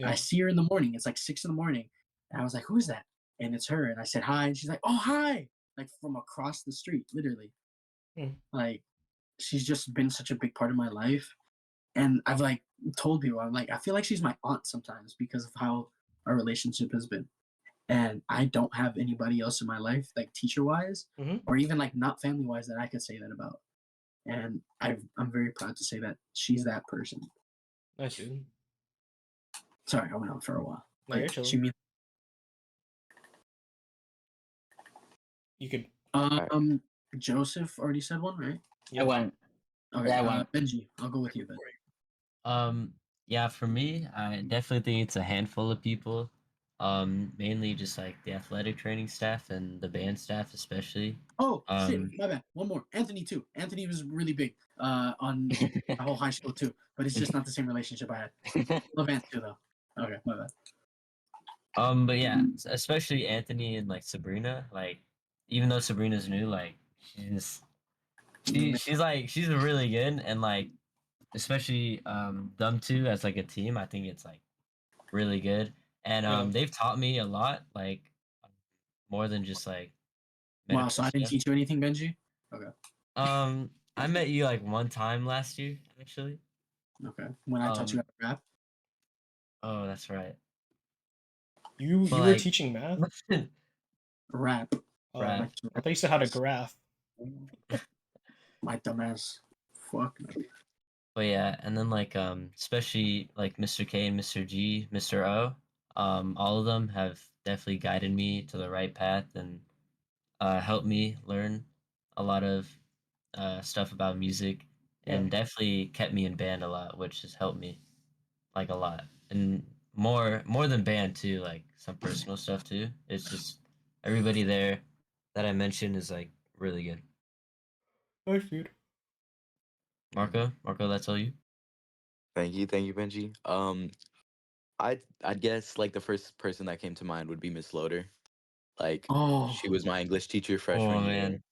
I see her in the morning. It's like 6 in the morning. And I was like, "Who is that?" And it's her. And I said hi, and she's like, "Oh, hi!" Like from across the street, literally. Hmm. Like she's just been such a big part of my life. And I've like told people, I'm like, I feel like she's my aunt sometimes because of how our relationship has been. And I don't have anybody else in my life, like teacher wise, Mm-hmm. or even like not family wise, that I could say that about. And I'm very proud to say that she's that person. Nice, dude. Sorry, I went on for a while. No, you're But she chilling. means You could. Joseph already said one, right? I Yep. went. Okay, Yeah, I went. Benji, I'll go with you then. Yeah, for me, I definitely think it's a handful of people. Mainly just like the athletic training staff and the band staff, especially. Oh shit, Um, my bad. One more. Anthony too. Anthony was really big on the whole high school too, but it's just not the same relationship I had. Love Ant too though. Okay, my bad. but yeah, especially Anthony and like Sabrina. Like, even though Sabrina's new, like she's really good, and like especially them two as like a team, I think it's like really good. And Yeah. they've taught me a lot, like more than just like Wow, so medical I didn't stuff. teach you anything, Benji? Okay. I met you like one time last year, actually. Okay. When I taught you Um, how to rap. oh, that's right. You But were like, teaching math. Rap. Oh, right. Like to I rap. thought you said how to graph. My dumbass. Fuck. But yeah, and then like especially like Mr. K and Mr. G, Mr. O, all of them have definitely guided me to the right path and helped me learn a lot of stuff about music Yeah. and definitely kept me in band a lot, which has helped me like a lot. And more than band too, like some personal stuff too. It's just everybody there that I mentioned is like really good. Nice, dude. Marco, that's all you. Thank you, Benji. I'd guess like the first person that came to mind would be Miss Loader. Like Oh, she was my English teacher freshman Oh year, man.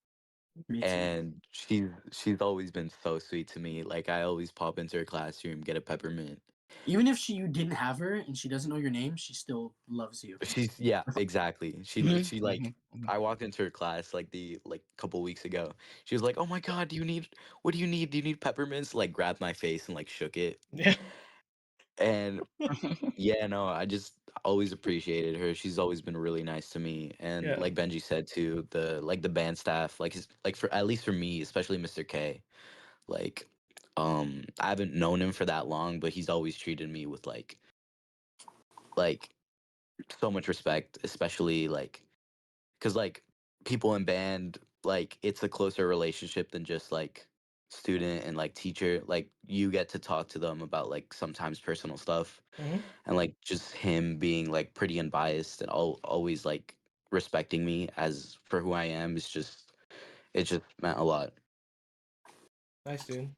me too. and she's always been so sweet to me. Like I always pop into her classroom, get a peppermint. Even if you didn't have her and she doesn't know your name, she still loves you. She's yeah, exactly. Mhm, She like mhm, mhm. I walked into her class like the like couple weeks ago. She was like, "Oh my god, do you need what do you need? Do you need peppermints?" Like grabbed my face and like shook it. Yeah. And yeah, no, I just always appreciated her. She's always been really nice to me. And Yeah. like Benji said too, the band staff, like his like for at least for me, especially Mr. K, like I haven't known him for that long, but he's always treated me with like so much respect, especially like because like people in band, like it's a closer relationship than just like student and like teacher. Like you get to talk to them about like sometimes personal stuff, Mm-hmm. and like just him being like pretty unbiased and always like respecting me as for who I am is just it just meant a lot. Nice, dude. Can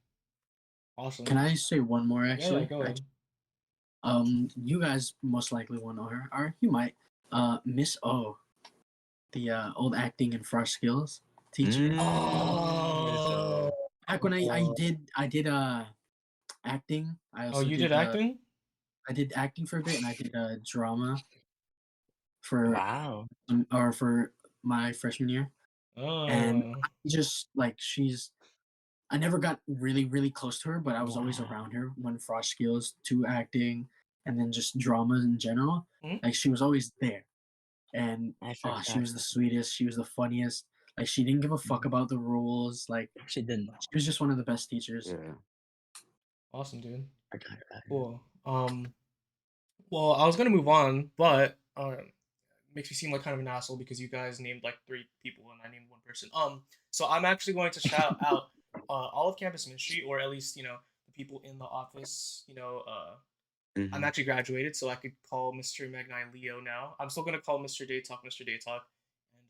Awesome. I say one more Yeah, yeah, actually? go ahead. You guys most likely won't know her, or you might. Miss O, the old acting and fresh skills teacher. Miss. Back when I did acting. I Oh, also you did did acting? I did acting for a bit, and I did drama for Wow. or for my freshman year. And Oh. I just like I never got really close to her, but I was always Wow. around her when frosh skills to acting and then just dramas in general. Mhm. Like she was always there. And I oh, she forgot. was the sweetest, she was the funniest. Like she didn't give a fuck Mhm. about the rules. Like She didn't. she was just one of the best teachers. Yeah. Awesome, dude. Forgot about her. Cool. Well, I was gonna move on, but makes me seem like kind of an asshole because you guys named like three people and I named one person. So I'm actually going to shout out all of campus ministry, or at least the people in the office. I'm Hmm. actually graduated, so I could call Mr. Magnine Leo now. I'm still gonna call Mr. Daytalk Mr. Daytalk,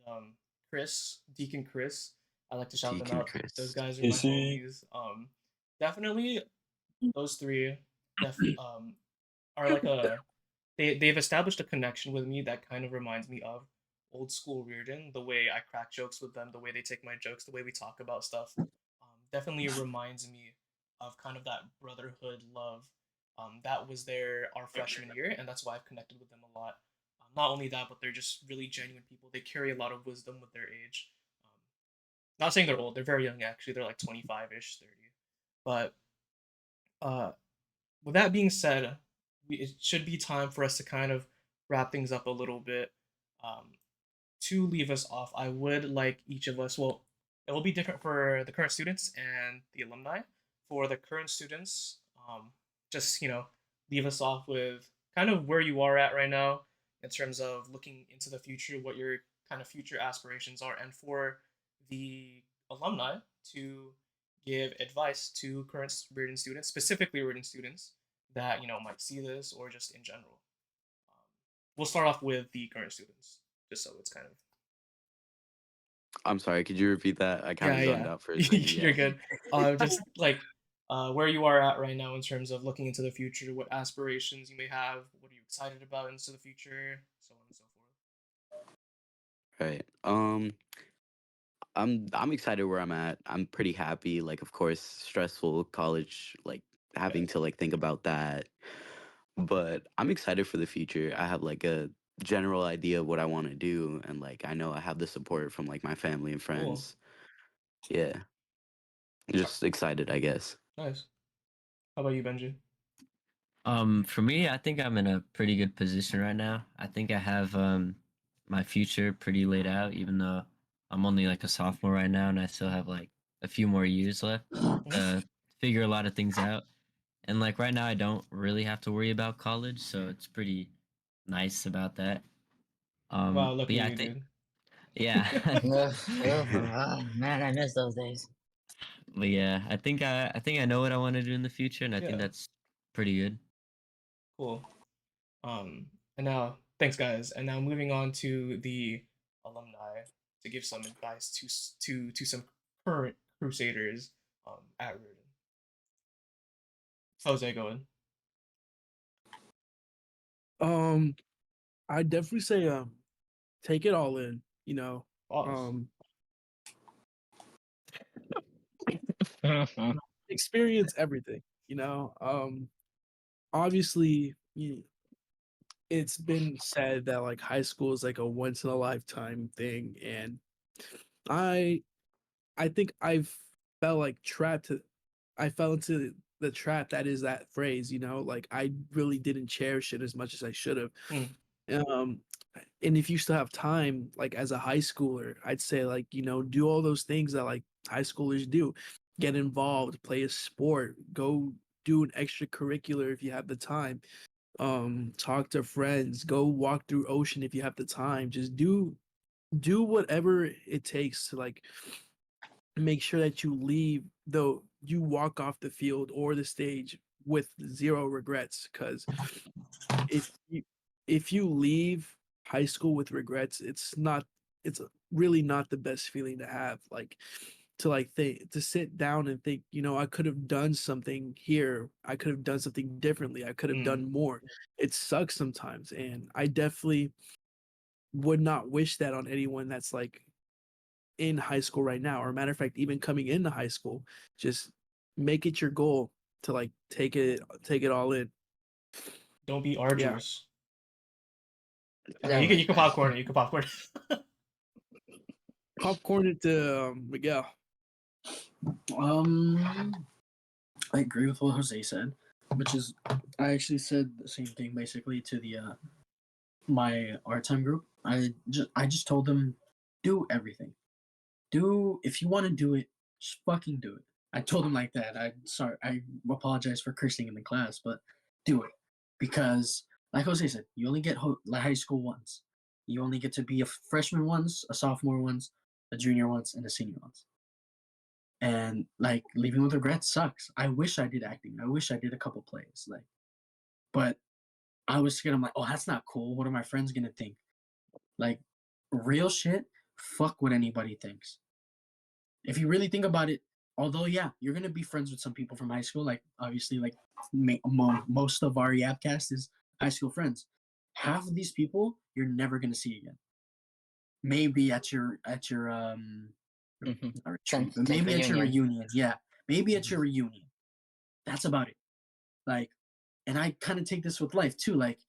and Chris, Deacon Chris. I like to shout them Deacon out. Those Chris. guys are my Is he? homies. Definitely those three. Are like a they've established a connection with me that kind of reminds me of old school Reardon. The way I crack jokes with them, the way they take my jokes, the way we talk about stuff, definitely reminds me of kind of that brotherhood love that was there our freshman year, and that's why I've connected with them a lot. Not only that, but they're just really genuine people. They carry a lot of wisdom with their age. Not saying they're old; they're very young actually. They're like 25-ish, 30. But uh, with that being said, it should be time for us to kind of wrap things up a little bit. Um, to leave us off, I would like each of us. Well, it will be different for the current students and the alumni. For the current students, just leave us off with kind of where you are at right now in terms of looking into the future, what your kind of future aspirations are, and for the alumni to give advice to current reading students, specifically reading students that might see this or just in general. We'll start off with the current students, just so it's kind of I'm sorry, could you repeat that? I kind yeah, of zoned yeah. out for a second. You're Yeah. good. Just like where you are at right now in terms of looking into the future, what aspirations you may have, what are you excited about into the future, so on and so forth. Right. I'm excited where I'm at. I'm pretty happy. Like, of course, stressful college, like Yeah. having to like think about that. But I'm excited for the future. I have like a general idea of what I want to do, and like I know I have the support from like my family and Cool. friends. Yeah, just excited, I guess. Nice. How about you, Benji? For me, I think I'm in a pretty good position right now. I think I have my future pretty laid out, even though I'm only like a sophomore right now, and I still have like a few more years left to figure a lot of things out. And like right now, I don't really have to worry about college, so it's pretty nice about that. Wow, But lucky yeah, I you, think dude. yeah, Ugh, man, I miss those days. but yeah, I think I know what I want to do in the future, and I think Yeah, that's pretty good. cool. And now, thanks, guys. And now moving on to the alumni to give some advice to some current Crusaders at Reardon. Jose, go ahead. I definitely say take it all in, Pause. experience everything, obviously it's been said that like high school is like a once in a lifetime thing, and I I think felt like I fell into the trap that is that phrase, like I really didn't cherish it as much as I should have. Mm, Um, and if you still have time, like as a high schooler, I'd say like, do all those things that like high schoolers do. Get involved, play a sport, go do an extracurricular if you have the time. Talk to friends, go walk through ocean if you have the time. Just do whatever it takes to like make sure that you leave though you walk off the field or the stage with zero regrets, because if you if you leave high school with regrets, it's really not the best feeling to have, like to like think to sit down and think, I could have done something here, I could have done something differently, I could have mm. done more. It sucks sometimes, and I definitely would not wish that on anyone that's like in high school right now, or matter of fact, even coming into high school. Just make it your goal to like take it all in. Don't be Yeah. arduous. Okay, That you was can popcorn it. You can popcorn it. Popcorn it to Miguel. I agree with what Jose said, which is I actually said the same thing basically to the my art time group. I just told them do everything. Do if you want to do it, just fucking do it. I told them like that. I apologize for cursing in the class, but do it because like Jose said, you only get high school once. You only get to be a freshman once, a sophomore once, a junior once, and a senior once. And like leaving with regrets sucks. I wish I did acting. I wish I did a couple plays. Like, but I was scared. I'm like, oh, that's not cool. What are my friends gonna think? Like, real shit. Fuck what anybody thinks. If you really think about it, although yeah, you're gonna be friends with some people from high school. Like obviously, like most of our Yapcast is high school friends. Half of these people you're never gonna see again. Maybe at your not retreat, but maybe at your reunion. Yeah, maybe at your reunion. That's about it. Like, and I kind of take this with life too. Like,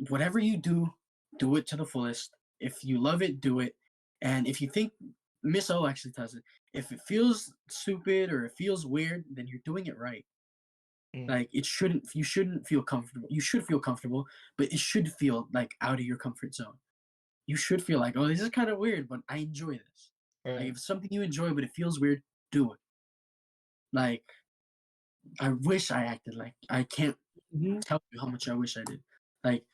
whatever you do, do it to the fullest. If you love it, do it. And if you think Miss O actually tells it, if it feels stupid or it feels weird, then you're doing it right. Mm. Like you shouldn't feel comfortable. You should feel comfortable, but it should feel like out of your comfort zone. You should feel like, oh, this is kind of weird, but I enjoy this. Like Right. if it's something you enjoy but it feels weird, do it. Like I wish I acted like I can't Mhm. tell you how much I wish I did. Like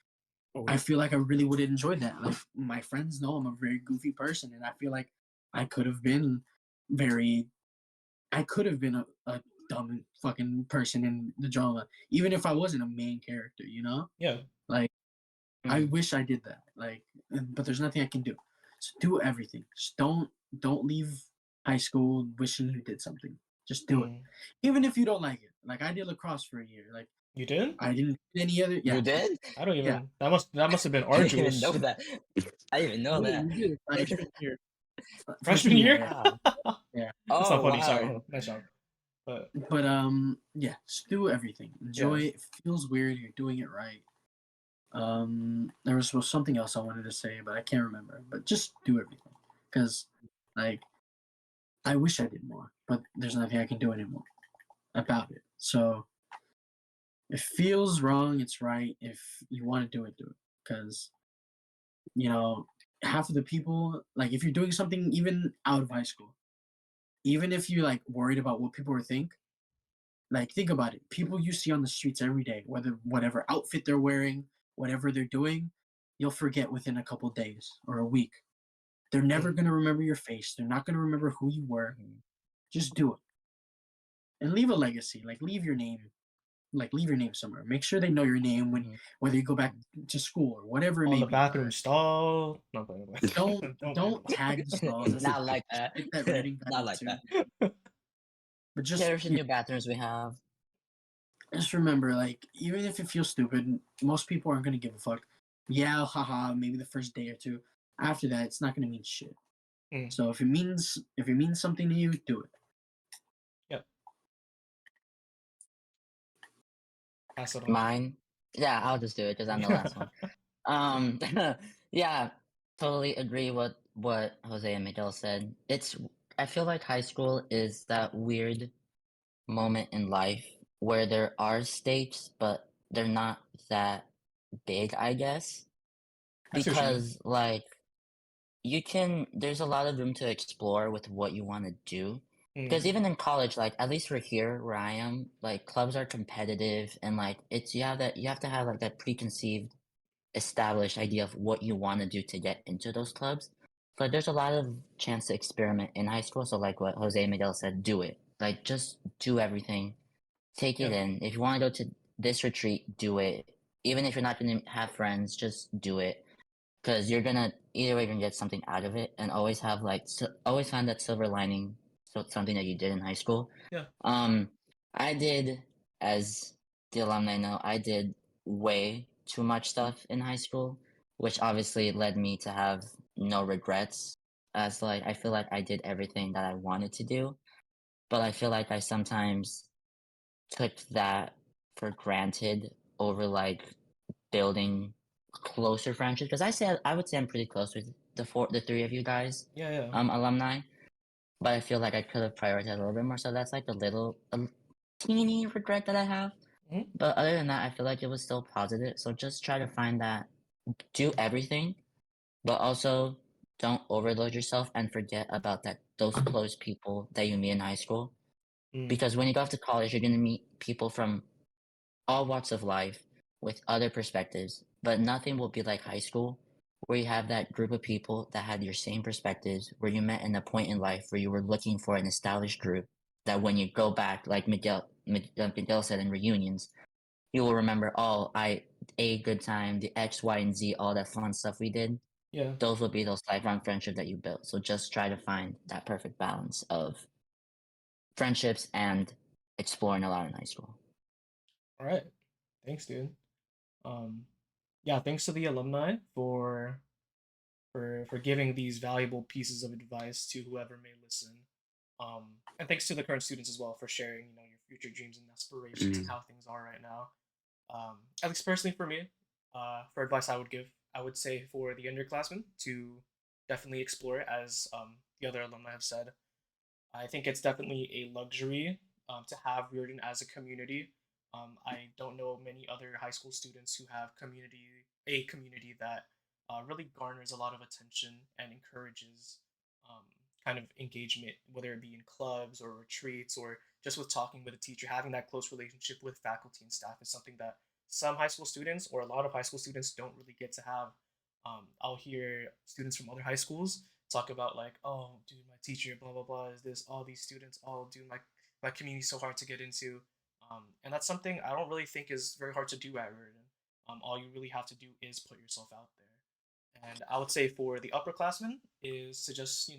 Oh, I feel like I really would have enjoyed that. Like my friends know I'm a very goofy person, and I feel like I could have been very. I could have been a dumb fucking person in the drama, even if I wasn't a main character. You know, Yeah. like I Mhm. wish I did that. Like, but there's nothing I can do. So do everything. Just don't leave high school wishing you did something. Just do it, Mm. even if you don't like it. Like I did lacrosse for a year. Like You did? I didn't do any other. You Yeah, did? I don't yeah. even. That must have been I didn't even know arduous. that. I didn't even know wait, that. you did it Like freshman year. Freshman freshman year. year? Yeah, Wow. yeah. That's not Oh funny. Sorry. wow. Nice job. But But yeah, just do everything. yeah. Enjoy it. If it feels weird, you're doing it right. There was something else I wanted to say, but I can't remember. But just do everything, because like I wish I did more, but there's nothing I can do anymore about it. So if it feels wrong, it's right. If you want to do it, because you know half of the people, like if you're doing something even out of high school, even if you're like worried about what people will think, like think about it. People you see on the streets every day, whether whatever outfit they're wearing, whatever they're doing, you'll forget within a couple days or a week. They're never Mm. gonna remember your face. They're not gonna remember who you were. Mhm. Just do it and leave a legacy. Like leave your name. Like leave your name somewhere. Make sure they know your name when Mhm. whether you go back Mhm. to school or whatever it On may the be. bathroom stall. No, but Don't don't do don't tag the stalls. That's Not like that. get that rating Not better like too. that. But just Cherish the new bathrooms we have. just remember, like, even if it feels stupid, most people aren't gonna give a fuck. Yeah, haha, maybe the first day or two. After that, it's not gonna mean shit. Mm. So if it means something to you, do it. Yep. Pass it on. Mine. Yeah, I'll just do it because I'm the last one. Um, yeah, totally agree with what Jose and Miguel said. I feel like high school is that weird moment in life where there are stakes, but they're not that big, I guess. I see what you mean. Because, there's a lot of room to explore with what you want to do. Because Mm. even in college, like, at least for here where I am, like, clubs are competitive and, like, you have to have, like, that preconceived established idea of what you want to do to get into those clubs. So there's a lot of chance to experiment in high school. So like what Jose and Miguel said, do it. Like just do everything. Take it Yeah. in. If you want to go to this retreat, do it. Even if you're not gonna have friends, just do it. Because you're gonna either way you're gonna get something out of it, and always have always find that silver lining. So something that you did in high school. Yeah. I did, as the alumni know, I did way too much stuff in high school, which obviously led me to have no regrets. As like, I feel like I did everything that I wanted to do, but I feel like I sometimes took that for granted over like building closer friendships. Because I would say I'm pretty close with the three of you guys, Yeah. Yeah. alumni. But I feel like I could have prioritized a little bit more. So that's like a teeny regret that I have. Mhm. But other than that, I feel like it was still positive. So just try to find that, do everything, but also don't overload yourself and forget about those close people that you meet in high school. Mm. Because when you go off to college, you're gonna meet people from all walks of life with other perspectives, but nothing will be like high school, where you have that group of people that had your same perspectives, where you met in a point in life where you were looking for an established group that when you go back, like Miguel said in reunions, you will remember, oh, a good time, the X, Y, and Z, all that fun stuff we did. Yeah. Those will be those lifelong friendships that you built. So just try to find that perfect balance of friendships and exploring a lot in high school. All right. Thanks, dude. Um, yeah. Thanks to the alumni for giving these valuable pieces of advice to whoever may listen. And thanks to the current students as well for sharing, your future dreams and aspirations and Mm. how things are right now. At least personally for me, for advice I would give, I would say for the underclassmen to definitely explore it, as the other alumni have said. I think it's definitely a luxury to have Reardon as a community. I don't know many other high school students who have a community that really garners a lot of attention and encourages um, kind of engagement, whether it be in clubs or retreats or just with talking with a teacher. Having that close relationship with faculty and staff is something that some high school students or a lot of high school students don't really get to have. I'll hear students from other high schools talk about like, oh, dude, my teacher, blah blah blah, is this? All these students, oh, dude, my community's so hard to get into, and that's something I don't really think is very hard to do at Reardon. All you really have to do is put yourself out there, and I would say for the upperclassmen is to just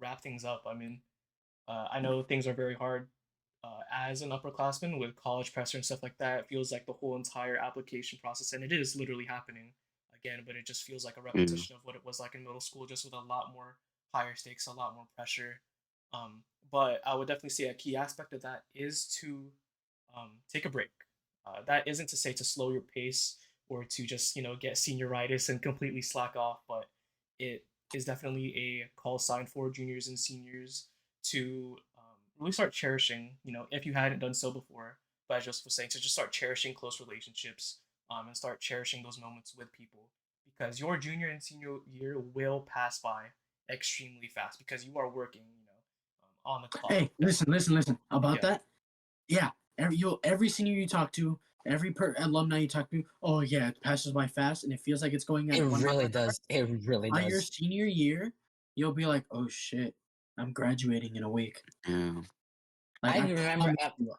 wrap things up. I mean, I know things are very hard as an upperclassman with college pressure and stuff like that. It feels like the whole entire application process, and it is literally happening again, but it just feels like a Mm. repetition of what it was like in middle school, just with a lot more higher stakes, a lot more pressure. But I would definitely say a key aspect of that is to take a break. That isn't to say to slow your pace or to just get senioritis and completely slack off, but it is definitely a call sign for juniors and seniors to really start cherishing. If you hadn't done so before, but as Joseph was saying, to just start cherishing close relationships and start cherishing those moments with people because your junior and senior year will pass by extremely fast because you are working, on the clock. Hey, listen. About Yeah. that, yeah. Every senior you talk to, every alumni you talk to, oh yeah, it passes by fast, and it feels like it's going It at one mile really an hour. does. It really By your does. senior year, you'll be like, oh shit, I'm graduating in a week. Yeah. Like I remember. promise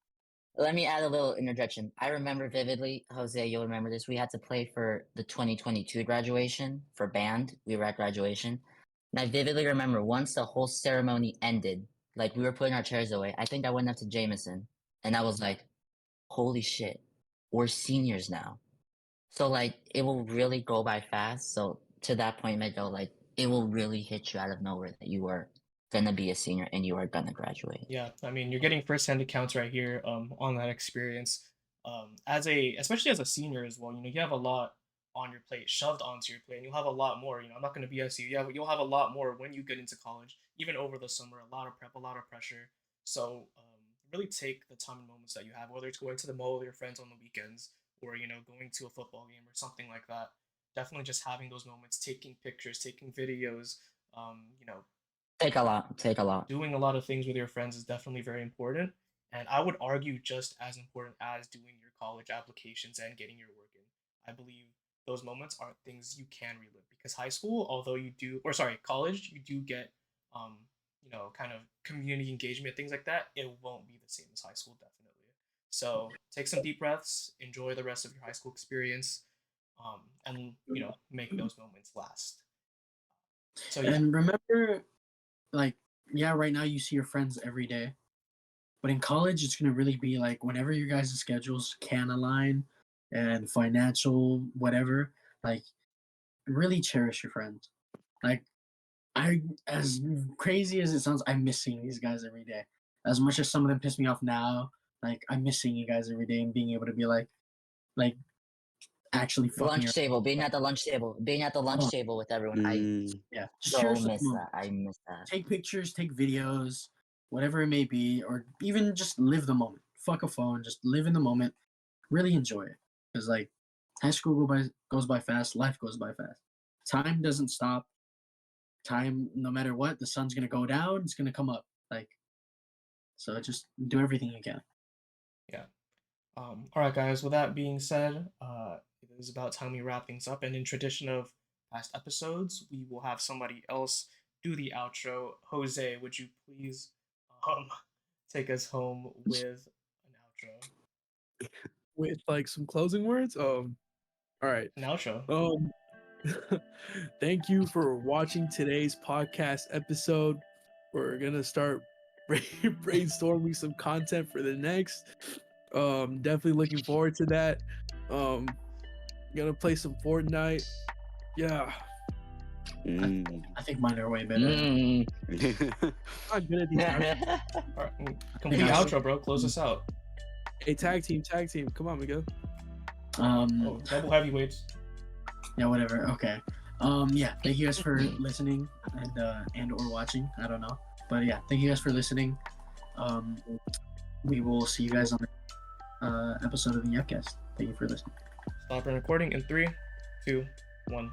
Let me add a little interjection. I remember vividly, Jose, you'll remember this. We had to play for the 2022 graduation for band. We were at graduation. And I vividly remember once the whole ceremony ended, like we were putting our chairs away, I think I went up to Jameson and I was like, holy shit, we're seniors now. So, like, it will really go by fast. So, to that point, Miguel, like, it will really hit you out of nowhere that you are going to be a senior and you are going to graduate. Yeah, I mean, you're getting firsthand accounts right here on that experience. Especially as a senior as well, you have a lot on your plate, shoved onto your plate, and you'll have a lot more. I'm not going to BS you. You'll have a lot more when you get into college, even over the summer. A lot of prep, a lot of pressure. So really take the time and moments that you have, whether it's going to the mall with your friends on the weekends or going to a football game or something like that. Definitely just having those moments, taking pictures, taking videos. You know, Take a lot. Take a lot. doing a lot of things with your friends is definitely very important. And I would argue just as important as doing your college applications and getting your work in. I believe those moments aren't things you can relive because high school, although you do, or sorry, college, you do get, kind of community engagement, things like that. It won't be the same as high school, definitely. So take some deep breaths, enjoy the rest of your high school experience, and, make those moments last. So, yeah. And remember, like, yeah, right now you see your friends every day, but in college it's gonna really be like whenever your guys' schedules can align and financial whatever, like really cherish your friends. Like as crazy as it sounds, I miss seeing these guys every day. As much as some of them piss me off now, like I miss seeing you guys every day and being able to be like actually The fucking lunch table, being at the lunch table, being at the lunch Oh. table with everyone. I Mm. yeah, just so cherish those miss that. moments. I miss that. Take pictures, take videos, whatever it may be, or even just live the moment. Fuck a phone, just live in the moment. Really enjoy it, because like high school goes by fast, life goes by fast. Time doesn't stop. Time, no matter what, the sun's gonna go down, it's gonna come up. Like, so just do everything you can. Yeah. All right, guys. With that being said, it is about time we wrap things up. And in tradition of past episodes, we will have somebody else do the outro. Jose, would you please um, take us home with an outro? With like some closing words. All right. An outro. Thank you for watching today's podcast episode. We're gonna start brainstorming some content for the next. Definitely looking forward to that. Gonna play some Fortnite. Yeah. Mm. I think mine are way better. Not good at these. All right, complete Yeah. outro, bro. Close us out. Hey, tag team. Come on, Miguel. Oh, double heavyweights. Yeah, whatever. Okay. Yeah, thank you guys for listening and or watching. I don't know. But yeah, thank you guys for listening. We will see you guys on the episode of the Yapcast. Thank you for listening. Stop recording in 3, 2, 1.